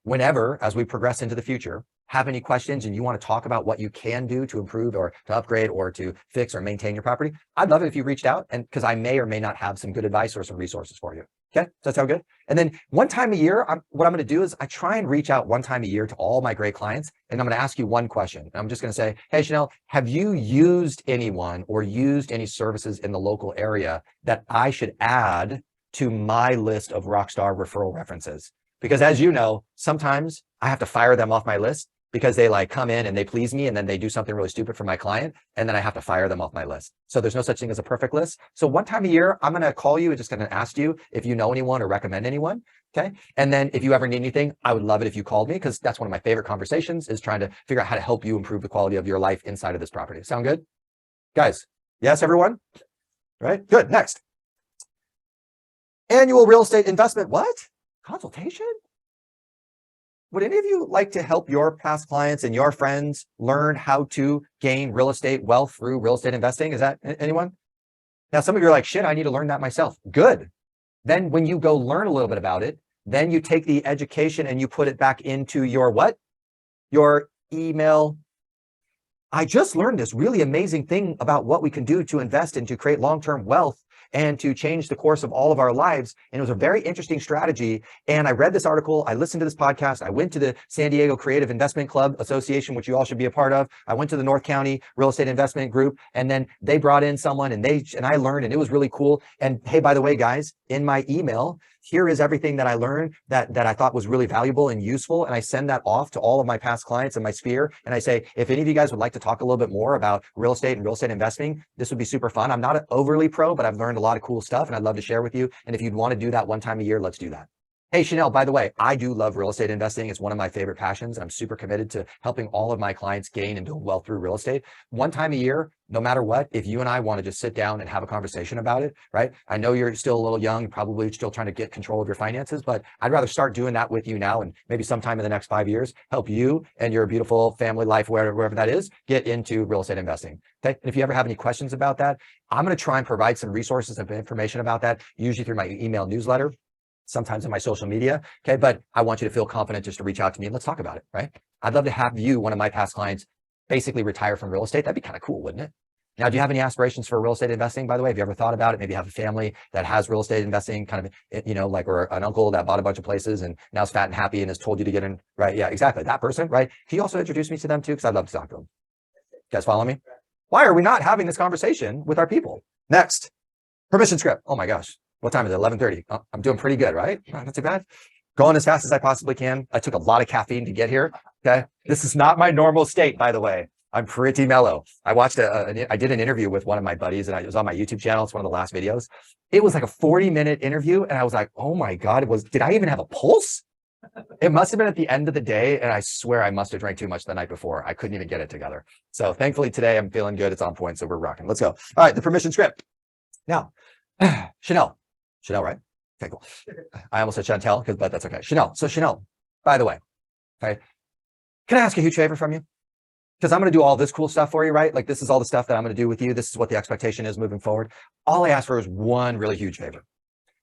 whenever, as we progress into the future, have any questions and you want to talk about what you can do to improve or to upgrade or to fix or maintain your property, I'd love it if you reached out, and because I may or may not have some good advice or some resources for you. Okay, does that sound good? And then one time a year, what I'm going to do is I try and reach out one time a year to all my great clients, and I'm going to ask you one question. And I'm just going to say, hey, Chanel, have you used anyone or used any services in the local area that I should add to my list of rockstar referral references? Because as you know, sometimes I have to fire them off my list because they like come in and they please me and then they do something really stupid for my client, and then I have to fire them off my list. So there's no such thing as a perfect list. So one time a year, I'm going to call you and just going to ask you if you know anyone or recommend anyone. Okay. And then if you ever need anything, I would love it if you called me, because that's one of my favorite conversations, is trying to figure out how to help you improve the quality of your life inside of this property. Sound good? Guys? Yes, everyone? Right? Good. Next. Annual real estate investment. What? Consultation? Would any of you like to help your past clients and your friends learn how to gain real estate wealth through real estate investing? Is that anyone? Now, some of you are like, shit, I need to learn that myself. Good. Then when you go learn a little bit about it, then you take the education and you put it back into your what? Your email. I just learned this really amazing thing about what we can do to invest and to create long-term wealth and to change the course of all of our lives. And it was a very interesting strategy. And I read this article, I listened to this podcast, I went to the San Diego Creative Investment Club Association, which you all should be a part of. I went to the North County Real Estate Investment Group, and then they brought in someone and I learned, and it was really cool. And hey, by the way, guys, in my email, here is everything that I learned that I thought was really valuable and useful. And I send that off to all of my past clients in my sphere. And I say, if any of you guys would like to talk a little bit more about real estate and real estate investing, this would be super fun. I'm not an overly pro, but I've learned a lot of cool stuff and I'd love to share with you. And if you'd want to do that one time a year, let's do that. Hey, Chanel, by the way, I do love real estate investing. It's one of my favorite passions. I'm super committed to helping all of my clients gain and build wealth through real estate. One time a year, no matter what, if you and I want to just sit down and have a conversation about it, right? I know you're still a little young, probably still trying to get control of your finances, but I'd rather start doing that with you now, and maybe sometime in the next 5 years, help you and your beautiful family life, wherever that is, get into real estate investing. Okay. And if you ever have any questions about that, I'm going to try and provide some resources and information about that, usually through my email newsletter, sometimes in my social media. Okay. But I want you to feel confident just to reach out to me and let's talk about it. Right. I'd love to have you, one of my past clients, basically retire from real estate. That'd be kind of cool, wouldn't it? Now, do you have any aspirations for real estate investing, by the way? Have you ever thought about it? Maybe have a family that has real estate investing, kind of, you know, like, or an uncle that bought a bunch of places and now is fat and happy and has told you to get in. Right. Yeah, exactly. That person. Right. Can you also introduce me to them too? Because I'd love to talk to them. You guys follow me? Why are we not having this conversation with our people? Next, permission script. Oh my gosh. What time is it? 11:30. Oh, I'm doing pretty good, right? Not too bad. Going as fast as I possibly can. I took a lot of caffeine to get here. Okay. This is not my normal state, by the way. I'm pretty mellow. I watched I did an interview with one of my buddies, and it was on my YouTube channel. It's one of the last videos. It was like a 40-minute interview. And I was like, oh my God, did I even have a pulse? It must have been at the end of the day. And I swear I must have drank too much the night before. I couldn't even get it together. So thankfully today I'm feeling good. It's on point. So we're rocking. Let's go. All right. The permission script. Now, Chanel, right? Okay, cool. I almost said Chantel, but that's okay. Chanel. So Chanel, by the way, okay, can I ask a huge favor from you? Because I'm going to do all this cool stuff for you, right? Like, this is all the stuff that I'm going to do with you. This is what the expectation is moving forward. All I ask for is one really huge favor.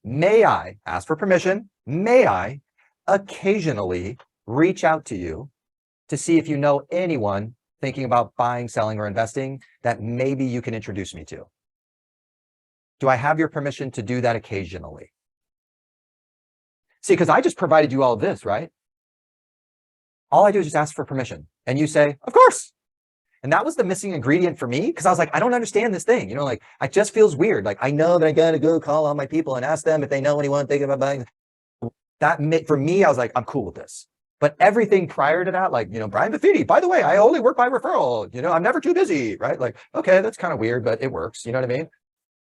May I ask for permission? May I occasionally reach out to you to see if you know anyone thinking about buying, selling, or investing that maybe you can introduce me to? Do I have your permission to do that occasionally? See, because I just provided you all of this, right? All I do is just ask for permission. And you say, of course. And that was the missing ingredient for me, because I was like, I don't understand this thing. You know, like, it just feels weird. Like, I know that I got to go call all my people and ask them if they know anyone thinking about buying. That for me, I was like, I'm cool with this. But everything prior to that, like, you know, Brian Buffini, by the way, I only work by referral. You know, I'm never too busy, right? Like, okay, that's kind of weird, but it works. You know what I mean?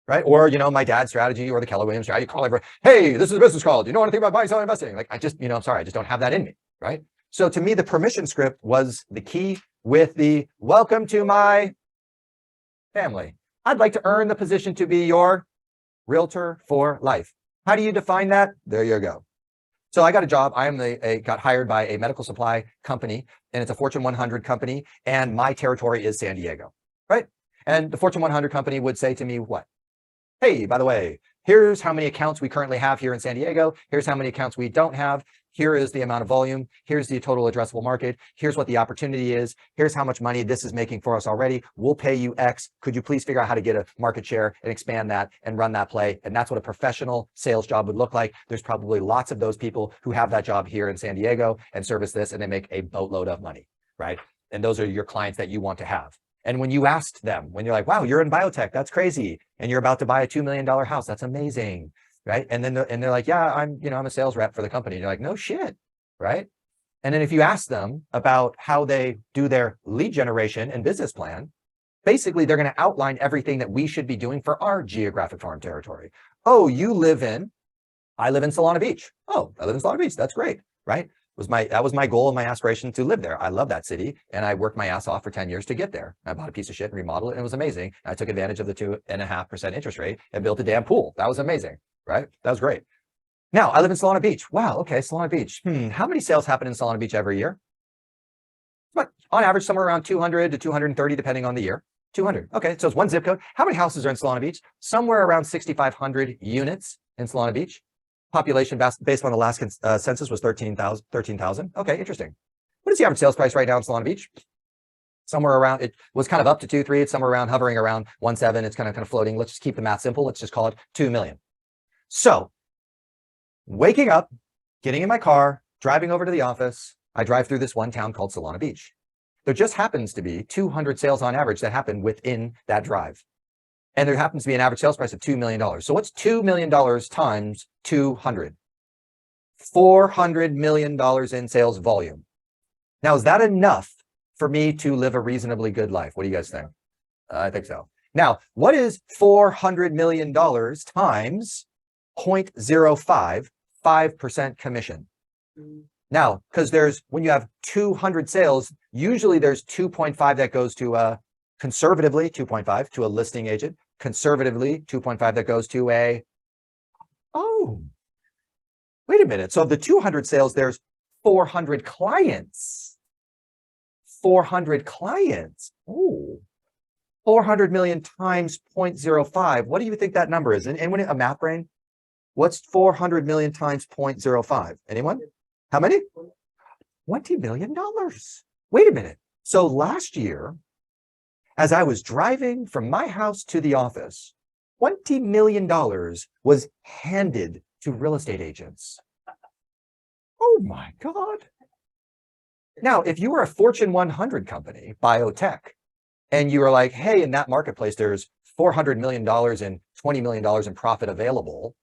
Right? Or, you know, my dad's strategy or the Keller Williams strategy, you call everyone, hey, this is a business call. Do you know anything about buying, selling, investing? Like, I just, you know, I'm sorry, I just don't have that in me, right? So to me, the permission script was the key with the welcome to my family. I'd like to earn the position to be your realtor for life. How do you define that? There you go. So I got a job. I got hired by a medical supply company, and it's a Fortune 100 company, and my territory is San Diego, right? And the Fortune 100 company would say to me, what? Hey, by the way, here's how many accounts we currently have here in San Diego. Here's how many accounts we don't have. Here is the amount of volume. Here's the total addressable market. Here's what the opportunity is. Here's how much money this is making for us already. We'll pay you X. Could you please figure out how to get a market share and expand that and run that play? And that's what a professional sales job would look like. There's probably lots of those people who have that job here in San Diego and service this, and they make a boatload of money, right? And those are your clients that you want to have. And when you asked them, when you're like, wow, you're in biotech, that's crazy. And you're about to buy a $2 million house, that's amazing, right? And then they're like, yeah, I'm a sales rep for the company. And you're like, no shit, right? And then if you ask them about how they do their lead generation and business plan, basically they're going to outline everything that we should be doing for our geographic farm territory. Oh, I live in Solana Beach. Oh, I live in Solana Beach. That's great, right? That was my goal and my aspiration to live there. I love that city, and I worked my ass off for 10 years to get there. I bought a piece of shit and remodeled it, and it was amazing. I took advantage of the 2.5% interest rate and built a damn pool. That was amazing, right? That was great. Now I live in Solana Beach. Wow, okay, Solana Beach. How many sales happen in Solana Beach every year? But on average, somewhere around 200 to 230, depending on the year. 200. Okay, so it's one zip code. How many houses are in Solana Beach? Somewhere around 6,500 units in Solana Beach. Population based on the last census was 13,000. Okay, interesting. What is the average sales price right now in Solana Beach? Somewhere around, it was kind of up to 2.3. It's somewhere around hovering around 1.7. It's kind of floating. Let's just keep the math simple. Let's just call it 2 million. So waking up, getting in my car, driving over to the office, I drive through this one town called Solana Beach. There just happens to be 200 sales on average that happen within that drive. And there happens to be an average sales price of $2 million. So what's $2 million times 200? $400 million in sales volume. Now, is that enough for me to live a reasonably good life? What do you guys think? I think so. Now, what is $400 million times 0.05, 5% commission? Now, because when you have 200 sales, usually there's 2.5 that goes to conservatively 2.5 to a listing agent, conservatively 2.5 that goes to wait a minute. So of the 200 sales, there's 400 clients. 400 clients. Oh, 400 million times 0.05. What do you think that number is? Anyone a math brain? What's 400 million times 0.05? Anyone? How many? $20 million. Wait a minute. So last year, as I was driving from my house to the office, $20 million was handed to real estate agents. Oh my God. Now, if you were a Fortune 100 company, biotech, and you were like, hey, in that marketplace, there's $400 million and $20 million in profit available,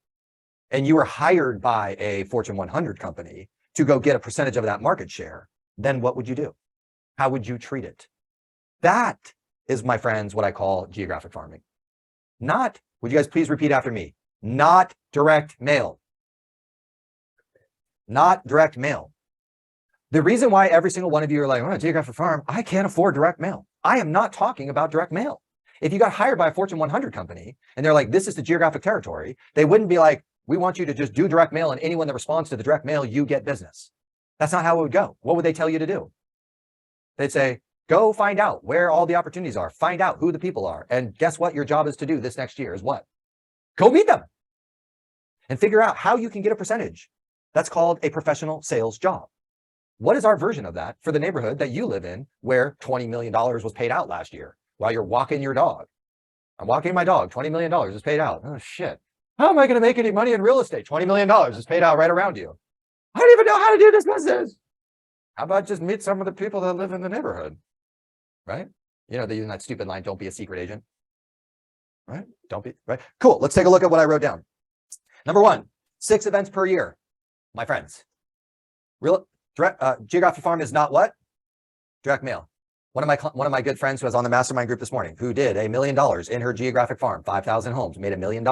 and you were hired by a Fortune 100 company to go get a percentage of that market share, then what would you do? How would you treat it? That is, my friends, what I call geographic farming. Not, would you guys please repeat after me? Not direct mail. Not direct mail. The reason why every single one of you are like, oh, geographic farm, I can't afford direct mail. I am not talking about direct mail. If you got hired by a Fortune 100 company and they're like, this is the geographic territory, they wouldn't be like, we want you to just do direct mail, and anyone that responds to the direct mail, you get business. That's not how it would go. What would they tell you to do? They'd say, go find out where all the opportunities are. Find out who the people are. And guess what your job is to do this next year is what? Go meet them and figure out how you can get a percentage That's called a professional sales job. What is our version of that for the neighborhood that you live in where $20 million was paid out last year while you're walking your dog? I'm walking my dog, $20 million is paid out. Oh, shit. How am I going to make any money in real estate? $20 million is paid out right around you. I don't even know how to do this business. How about just meet some of the people that live in the neighborhood, right? You know, they're using that stupid line, don't be a secret agent, right? Don't be, right? Cool. Let's take a look at what I wrote down. Number 1, 6 events per year. My friends, geographic farm is not what? Direct mail. One of my good friends who was on the mastermind group this morning, who did $1 million in her geographic farm, 5,000 homes, made $1 million.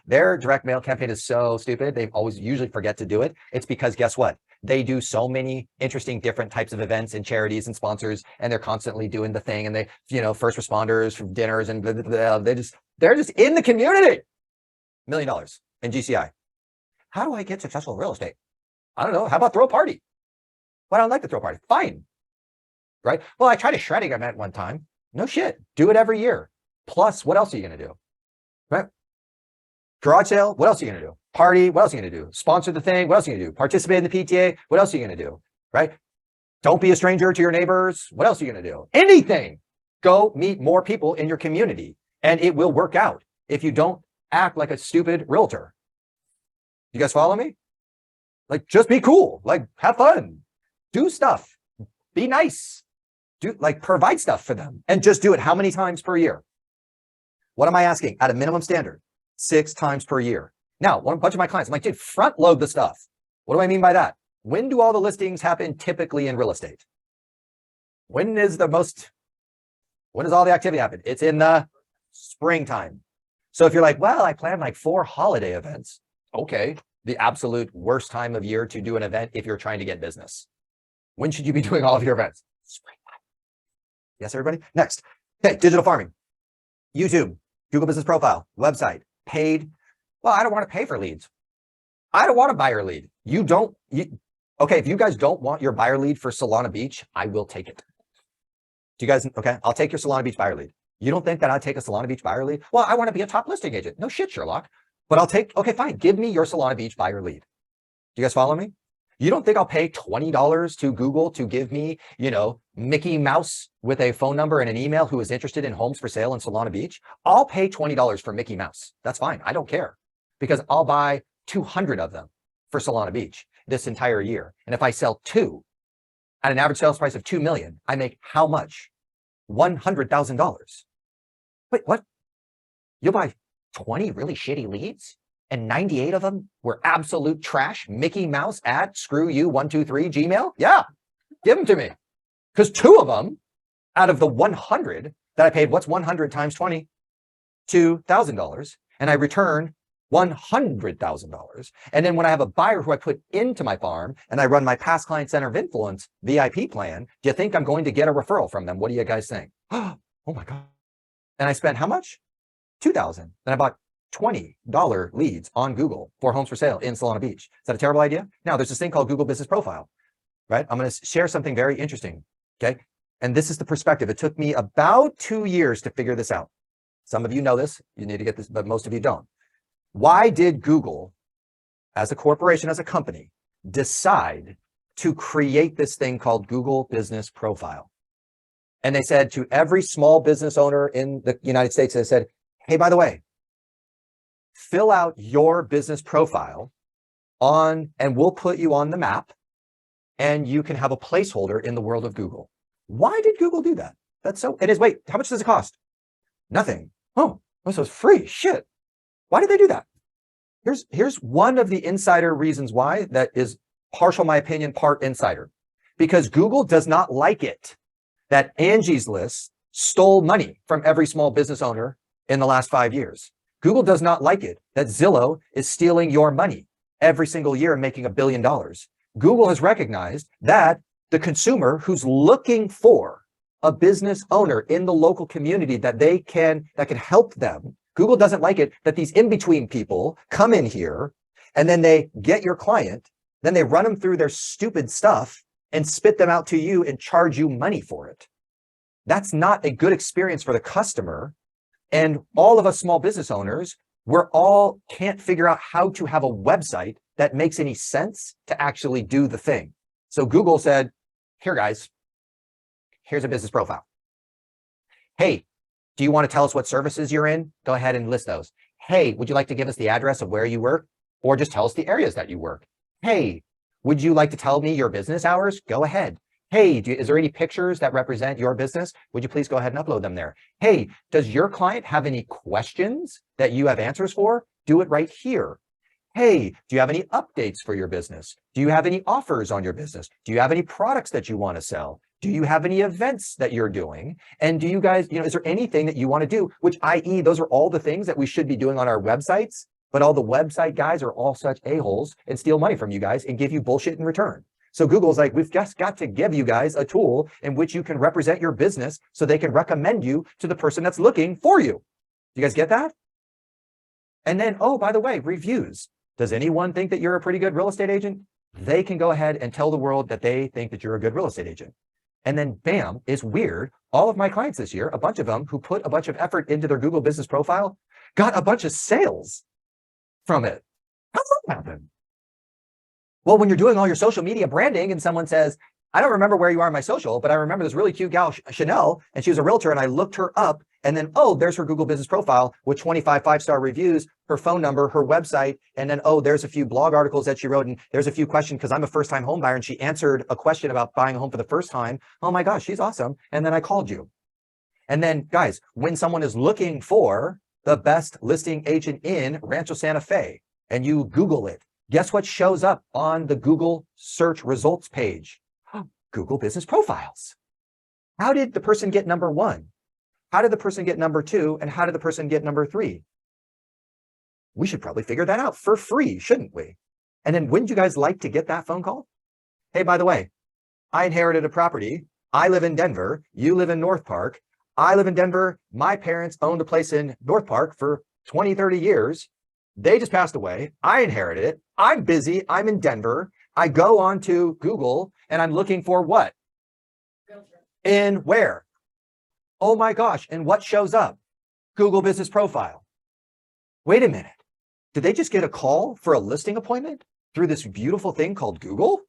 Their direct mail campaign is so stupid. They always usually forget to do it. It's because guess what? They do so many interesting different types of events and charities and sponsors, and they're constantly doing the thing. And they, you know, first responders from dinners and blah, blah, blah. They're just in the community. $1 million in GCI. How do I get successful in real estate? I don't know. How about throw a party? Well, I don't like to throw a party. Fine. Right? Well, I tried a shredding event one time. No shit. Do it every year. Plus, what else are you going to do? Right? Garage sale. What else are you going to do? Party. What else are you going to do? Sponsor the thing. What else are you going to do? Participate in the PTA. What else are you going to do? Right? Don't be a stranger to your neighbors. What else are you going to do? Anything. Go meet more people in your community, and it will work out if you don't act like a stupid realtor. You guys follow me? Like, just be cool. Like, have fun. Do stuff. Be nice. Provide stuff for them, and just do it how many times per year? What am I asking? At a minimum standard, 6 times per year. Now, a bunch of my clients, I'm like, dude, front load the stuff. What do I mean by that? When do all the listings happen typically in real estate? When does all the activity happen? It's in the springtime. So if you're like, well, I plan like 4 holiday events. Okay. The absolute worst time of year to do an event if you're trying to get business. When should you be doing all of your events? Springtime. Yes, everybody? Next. Okay, digital farming. YouTube, Google Business Profile, website, paid. Well, I don't want to pay for leads. I don't want a buyer lead. Okay, if you guys don't want your buyer lead for Solana Beach, I will take it. Do you guys, okay, I'll take your Solana Beach buyer lead. You don't think that I'd take a Solana Beach buyer lead? Well, I want to be a top listing agent. No shit, Sherlock. But okay, fine. Give me your Solana Beach buyer lead. Do you guys follow me? You don't think I'll pay $20 to Google to give me, Mickey Mouse with a phone number and an email who is interested in homes for sale in Solana Beach? I'll pay $20 for Mickey Mouse. That's fine. I don't care, because I'll buy 200 of them for Solana Beach this entire year. And if I sell 2 at an average sales price of $2 million, I make how much? $100,000. Wait, what? You'll buy 20 really shitty leads, and 98 of them were absolute trash? Mickey Mouse at screw you 123 Gmail? Yeah, give them to me. Because 2 of them out of the 100 that I paid, what's 100 times 20? $2,000. And I return $100,000. And then when I have a buyer who I put into my farm and I run my past client center of influence VIP plan, do you think I'm going to get a referral from them? What do you guys think? Oh my God. And I spent how much? $2,000. Then I bought $20 leads on Google for homes for sale in Solana Beach. Is that a terrible idea? Now, there's this thing called Google Business Profile, right? I'm going to share something very interesting, okay? And this is the perspective. It took me about 2 years to figure this out. Some of you know this. You need to get this, but most of you don't. Why did Google, as a corporation, as a company, decide to create this thing called Google Business Profile? And they said to every small business owner in the United States, they said, hey, by the way, fill out your business profile and we'll put you on the map, and you can have a placeholder in the world of Google. Why did Google do that? Wait, how much does it cost? Nothing. Oh, so it's free. Shit. Why did they do that? Here's one of the insider reasons why that is partial my opinion, part insider. Because Google does not like it that Angie's List stole money from every small business owner in the last 5 years. Google does not like it that Zillow is stealing your money every single year and making $1 billion. Google has recognized that the consumer who's looking for a business owner in the local community that can help them, Google doesn't like it that these in-between people come in here and then they get your client, then they run them through their stupid stuff and spit them out to you and charge you money for it. That's not a good experience for the customer. And all of us small business owners we're all can't figure out how to have a website that makes any sense to actually do the thing. So Google said, here guys, here's a business profile. Hey, do you want to tell us what services you're in? Go ahead and list those. Hey, would you like to give us the address of where you work? Or just tell us the areas that you work? Hey, would you like to tell me your business hours? Go ahead. Hey, is there any pictures that represent your business? Would you please go ahead and upload them there? Hey, does your client have any questions that you have answers for? Do it right here. Hey, do you have any updates for your business? Do you have any offers on your business? Do you have any products that you want to sell? Do you have any events that you're doing? And do you guys, is there anything that you want to do? Which, i.e., those are all the things that we should be doing on our websites, but all the website guys are all such a-holes and steal money from you guys and give you bullshit in return. So Google's like, we've just got to give you guys a tool in which you can represent your business so they can recommend you to the person that's looking for you. You guys get that? And then, oh, by the way, reviews. Does anyone think that you're a pretty good real estate agent? They can go ahead and tell the world that they think that you're a good real estate agent. And then bam, it's weird. All of my clients this year, a bunch of them who put a bunch of effort into their Google business profile, got a bunch of sales from it. How does that happen? Well, when you're doing all your social media branding and someone says, I don't remember where you are in my social, but I remember this really cute gal, Chanel, and she was a realtor, and I looked her up, and then, oh, there's her Google business profile with 25 five-star reviews, her phone number, her website, and then, oh, there's a few blog articles that she wrote, and there's a few questions because I'm a first-time home buyer, and she answered a question about buying a home for the first time. Oh my gosh, she's awesome. And then I called you. And then, guys, when someone is looking for the best listing agent in Rancho Santa Fe, and you Google it, guess what shows up on the Google search results page? Google business profiles. How did the person get number one? How did the person get number two? And how did the person get number three? We should probably figure that out for free, shouldn't we? And then wouldn't you guys like to get that phone call? Hey, by the way, I inherited a property. I live in Denver. You live in North Park. I live in Denver. My parents owned a place in North Park for 20, 30 years. They just passed away. I inherited it. I'm busy. I'm in Denver. I go on to Google and I'm looking for what? In where? Oh my gosh. And what shows up? Google business profile. Wait a minute. Did they just get a call for a listing appointment through this beautiful thing called Google?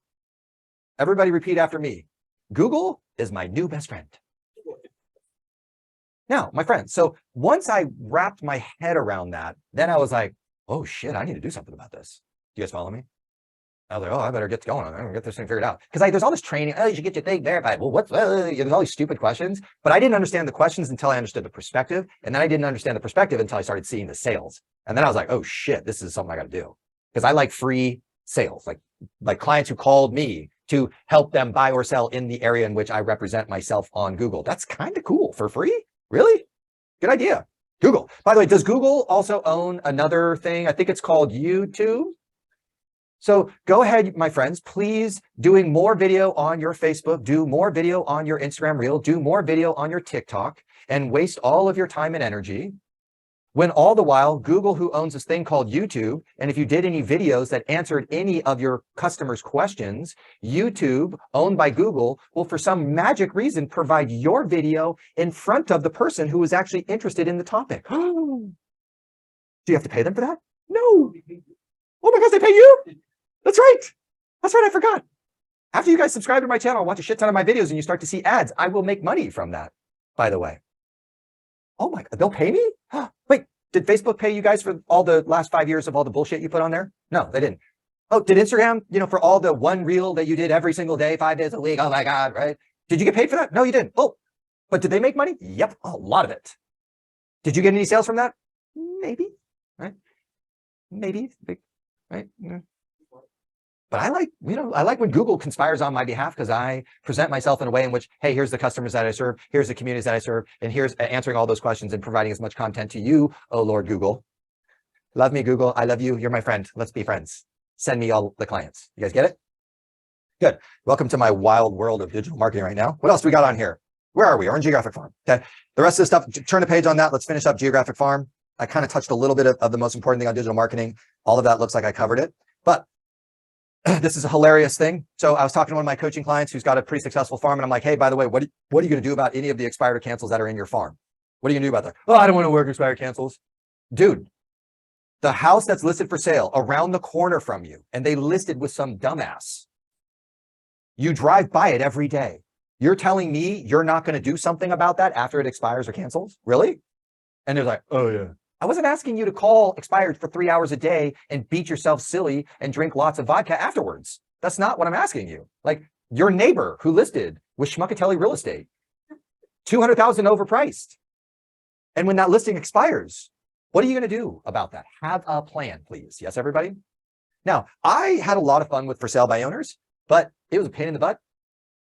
Everybody repeat after me. Google is my new best friend. Now, my friends, so once I wrapped my head around that, then I was like, oh shit, I need to do something about this. Do you guys follow me? I was like, oh, I better get going. I'm gonna get this thing figured out. Because there's all this training. Oh, you should get your thing verified. Well, there's all these stupid questions, but I didn't understand the questions until I understood the perspective. And then I didn't understand the perspective until I started seeing the sales. And then I was like, oh shit, this is something I got to do. Because I like free sales, like clients who called me to help them buy or sell in the area in which I represent myself on Google. That's kind of cool. For free? Really? Good idea. Google. By the way, does Google also own another thing? I think it's called YouTube. So go ahead, my friends, please doing more video on your Facebook, do more video on your Instagram reel, do more video on your TikTok, and waste all of your time and energy. When all the while, Google, who owns this thing called YouTube, and if you did any videos that answered any of your customers' questions, YouTube, owned by Google, will for some magic reason provide your video in front of the person who is actually interested in the topic. Do you have to pay them for that? No. Oh my gosh, they pay you? That's right. That's right. I forgot. After you guys subscribe to my channel, watch a shit ton of my videos, and you start to see ads, I will make money from that, by the way. Oh my God, they'll pay me? Wait, did Facebook pay you guys for all the last 5 years of all the bullshit you put on there? No, they didn't. Oh, did Instagram, for all the one reel that you did every single day, 5 days a week? Oh my God, right? Did you get paid for that? No, you didn't. Oh, but did they make money? Yep, a lot of it. Did you get any sales from that? Maybe, right? Maybe, right? Yeah. But I like when Google conspires on my behalf, because I present myself in a way in which, hey, here's the customers that I serve, here's the communities that I serve, and here's answering all those questions and providing as much content to you, oh Lord Google. Love me, Google. I love you. You're my friend. Let's be friends. Send me all the clients. You guys get it? Good. Welcome to my wild world of digital marketing right now. What else do we got on here? Where are we? We're in Geographic Farm. Okay. The rest of the stuff, turn the page on that. Let's finish up Geographic Farm. I kind of touched a little bit of the most important thing on digital marketing. All of that looks like I covered it, but this is a hilarious thing. So I was talking to one of my coaching clients who's got a pretty successful farm. And I'm like, hey, by the way, what are you going to do about any of the expired or cancels that are in your farm? What are you going to do about that? Oh, I don't want to work expired cancels. Dude, The house that's listed for sale around the corner from you, and they listed with some dumbass. You drive by it every day. You're telling me you're not going to do something about that after it expires or cancels? Really? And they're like, oh yeah. I wasn't asking you to call expired for 3 hours a day and beat yourself silly and drink lots of vodka afterwards. That's not what I'm asking you. Like your neighbor who listed with Schmuckatelli Real Estate, 200,000 overpriced. And when that listing expires, what are you going to do about that? Have a plan, please. Yes, everybody? Now, I had a lot of fun with for sale by owners, but it was a pain in the butt.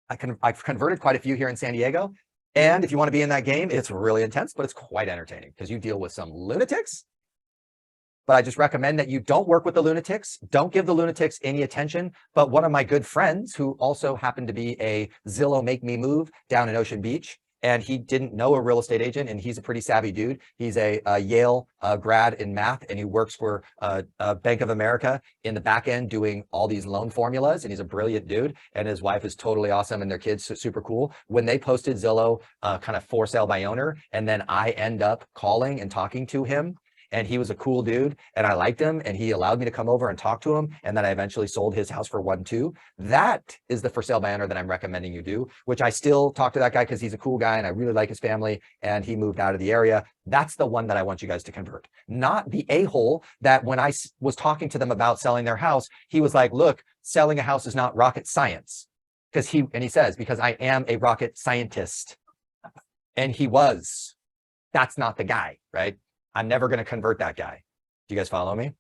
I've converted quite a few here in San Diego. And if you want to be in that game, it's really intense, but it's quite entertaining because you deal with some lunatics. But I just recommend that you don't work with the lunatics. Don't give the lunatics any attention. But one of my good friends who also happened to be a Zillow Make Me Move down in Ocean Beach, and he didn't know a real estate agent, and he's a pretty savvy dude. He's a Yale grad in math, and he works for Bank of America in the back end doing all these loan formulas, and he's a brilliant dude, and his wife is totally awesome, and their kids super cool. When they posted Zillow kind of for sale by owner, and then I end up calling and talking to him, and he was a cool dude and I liked him and he allowed me to come over and talk to him. And then I eventually sold his house for 1.2. That is the for sale by owner that I'm recommending you do, which I still talk to that guy because he's a cool guy and I really like his family and he moved out of the area. That's the one that I want you guys to convert, not the a-hole that when I was talking to them about selling their house, he was like, look, selling a house is not rocket science. Because he says, because I am a rocket scientist. And he was. That's not the guy, right? I'm never going to convert that guy. Do you guys follow me?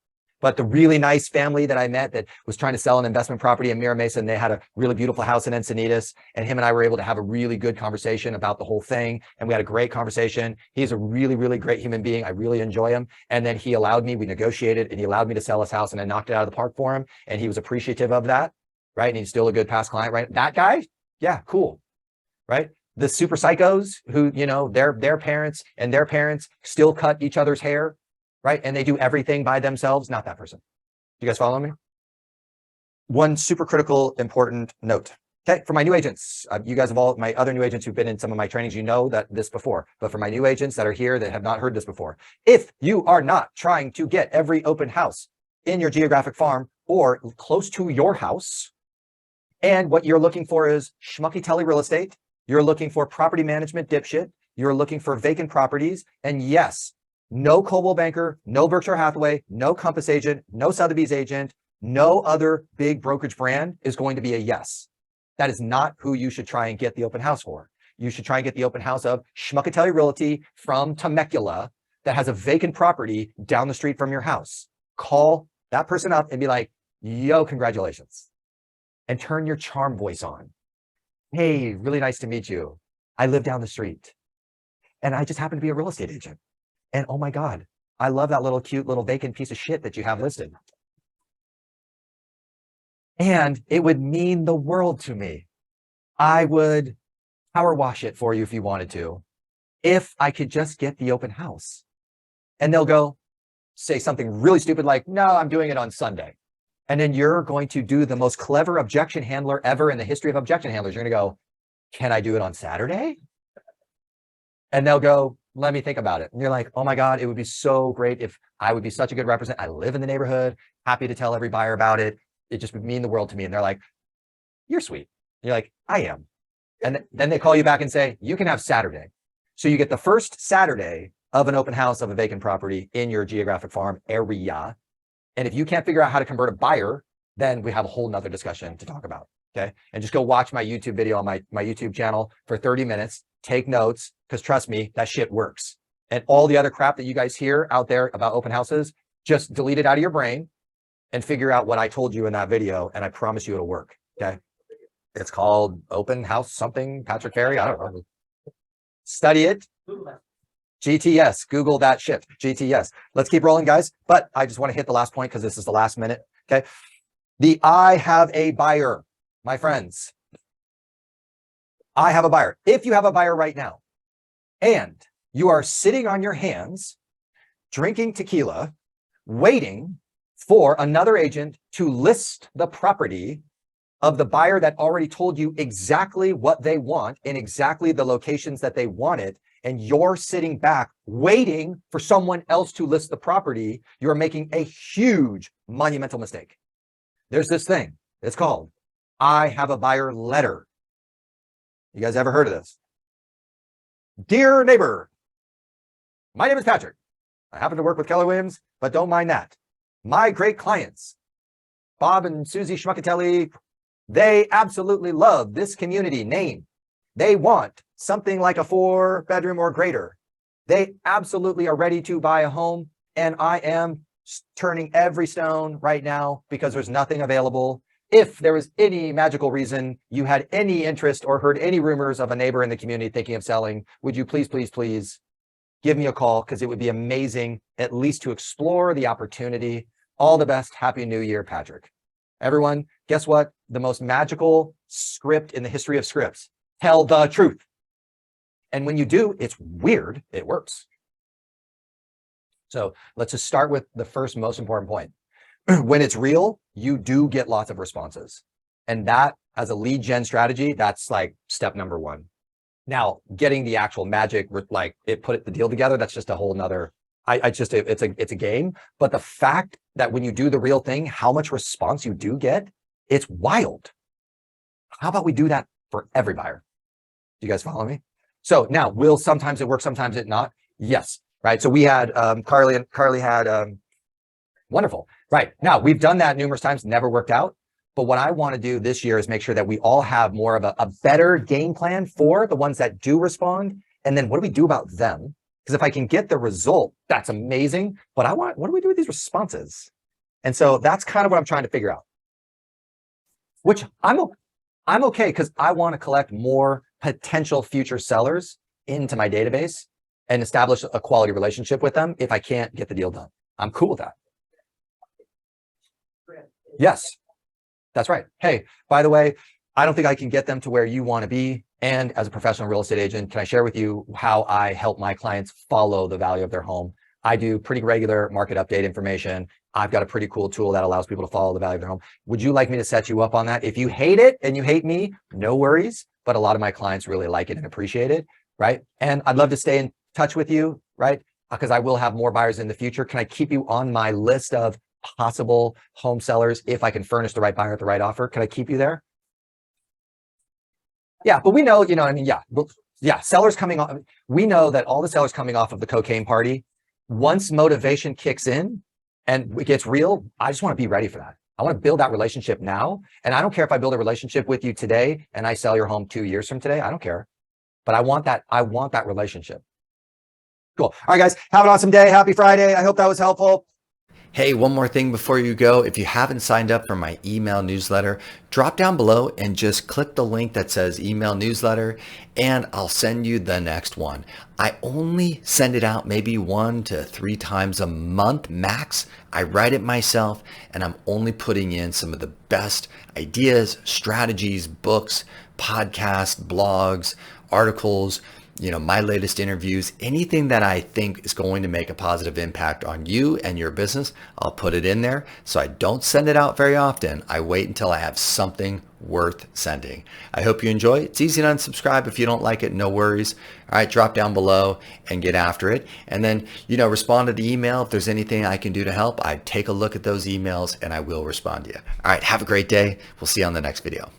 But the really nice family that I met that was trying to sell an investment property in Mira Mesa, and they had a really beautiful house in Encinitas, and him and I were able to have a really good conversation about the whole thing. And we had a great conversation. He's a really, really great human being. I really enjoy him. And then he allowed me, we negotiated, and he allowed me to sell his house, and I knocked it out of the park for him. And he was appreciative of that, right? And he's still a good past client, right? That guy, yeah, cool, right? The super psychos who, you know, their parents and their parents still cut each other's hair, right? And they do everything by themselves. Not that person. You guys follow me? One super critical, important note. Okay, for my new agents, you guys have all, my other new agents who've been in some of my trainings, you know that this before, but for my new agents that are here that have not heard this before, if you are not trying to get every open house in your geographic farm or close to your house, and what you're looking for is schmucky-telly real estate, you're looking for property management dipshit, you're looking for vacant properties, and yes, no Coldwell Banker, no Berkshire Hathaway, no Compass agent, no Sotheby's agent, no other big brokerage brand is going to be a yes. That is not who you should try and get the open house for. You should try and get the open house of Schmuckatelli Realty from Temecula that has a vacant property down the street from your house. Call that person up and be like, yo, congratulations. And turn your charm voice on. Hey, really nice to meet you. I live down the street and I just happen to be a real estate agent. And oh my God, I love that little cute little vacant piece of shit that you have listed. And it would mean the world to me. I would power wash it for you if you wanted to, if I could just get the open house. And they'll go say something really stupid like, no, I'm doing it on Sunday. And then you're going to do the most clever objection handler ever in the history of objection handlers. You're going to go, can I do it on Saturday? And they'll go, let me think about it. And you're like, oh my God, it would be so great if I would be such a good representative. I live in the neighborhood, happy to tell every buyer about it. It just would mean the world to me. And they're like, you're sweet. And you're like, I am. And then they call you back and say, you can have Saturday. So you get the first Saturday of an open house of a vacant property in your geographic farm area. And if you can't figure out how to convert a buyer, then we have a whole nother discussion to talk about. Okay. And just go watch my YouTube video on my YouTube channel for 30 minutes, take notes, because trust me, that shit works. And all the other crap that you guys hear out there about open houses, just delete it out of your brain and figure out what I told you in that video. And I promise you it'll work. Okay. It's called open house something, Patrick Ferry. I don't know. Study it. GTS, Google that shit, GTS. Let's keep rolling, guys. But I just want to hit the last point because this is the last minute. Okay. I have a buyer, my friends. I have a buyer. If you have a buyer right now and you are sitting on your hands, drinking tequila, waiting for another agent to list the property of the buyer that already told you exactly what they want in exactly the locations that they want it, and you're sitting back waiting for someone else to list the property, you're making a huge monumental mistake. There's this thing. It's called I have a buyer letter. You guys ever heard of this? Dear neighbor, my name is Patrick. I happen to work with Keller Williams, but don't mind that. My great clients, Bob and Susie Schmuckatelli, they absolutely love this community name. They want something like a 4-bedroom or greater. They absolutely are ready to buy a home, and I am turning every stone right now because there's nothing available. If there was any magical reason you had any interest or heard any rumors of a neighbor in the community thinking of selling, would you please, please, please give me a call, because it would be amazing at least to explore the opportunity. All the best. Happy New Year, Patrick. Everyone, guess what? The most magical script in the history of scripts. Tell the truth. And when you do, it's weird. It works. So let's just start with the first most important point. When it's real, you do get lots of responses. And that, as a lead gen strategy, that's like step number one. Now, getting the actual magic, like the deal together, that's just a whole nother, it's a game. But the fact that when you do the real thing, how much response you do get, it's wild. How about we do that for every buyer? Do you guys follow me? So now, will sometimes it work, sometimes it not? Yes, right? So we had Carly had wonderful. Right, now we've done that numerous times, never worked out. But what I want to do this year is make sure that we all have more of a better game plan for the ones that do respond. And then what do we do about them? Because if I can get the result, that's amazing. But what do we do with these responses? And so that's kind of what I'm trying to figure out. Which I'm okay, because I want to collect more potential future sellers into my database and establish a quality relationship with them if I can't get the deal done. I'm cool with that. Yes, that's right. Hey, by the way, I don't think I can get them to where you want to be. And as a professional real estate agent, can I share with you how I help my clients follow the value of their home? I do pretty regular market update information. I've got a pretty cool tool that allows people to follow the value of their home. Would you like me to set you up on that? If you hate it and you hate me, no worries. But a lot of my clients really like it and appreciate it, right? And I'd love to stay in touch with you, right? Because I will have more buyers in the future. Can I keep you on my list of possible home sellers if I can furnish the right buyer at the right offer? Can I keep you there? Yeah, but we know, yeah, sellers coming off. We know that all the sellers coming off of the cocaine party, once motivation kicks in and it gets real, I just want to be ready for that. I want to build that relationship now. And I don't care if I build a relationship with you today and I sell your home 2 years from today. I don't care. But I want that relationship. Cool. All right, guys, have an awesome day. Happy Friday. I hope that was helpful. Hey, one more thing before you go. If you haven't signed up for my email newsletter, drop down below and just click the link that says email newsletter, and I'll send you the next one. I only send it out maybe 1 to 3 times a month max. I write it myself, and I'm only putting in some of the best ideas, strategies, books, podcasts, blogs, articles, my latest interviews, anything that I think is going to make a positive impact on you and your business, I'll put it in there. So I don't send it out very often. I wait until I have something worth sending. I hope you enjoy. It's easy to unsubscribe if you don't like it, no worries. All right, drop down below and get after it. And then, respond to the email. If there's anything I can do to help, I take a look at those emails and I will respond to you. All right, have a great day. We'll see you on the next video.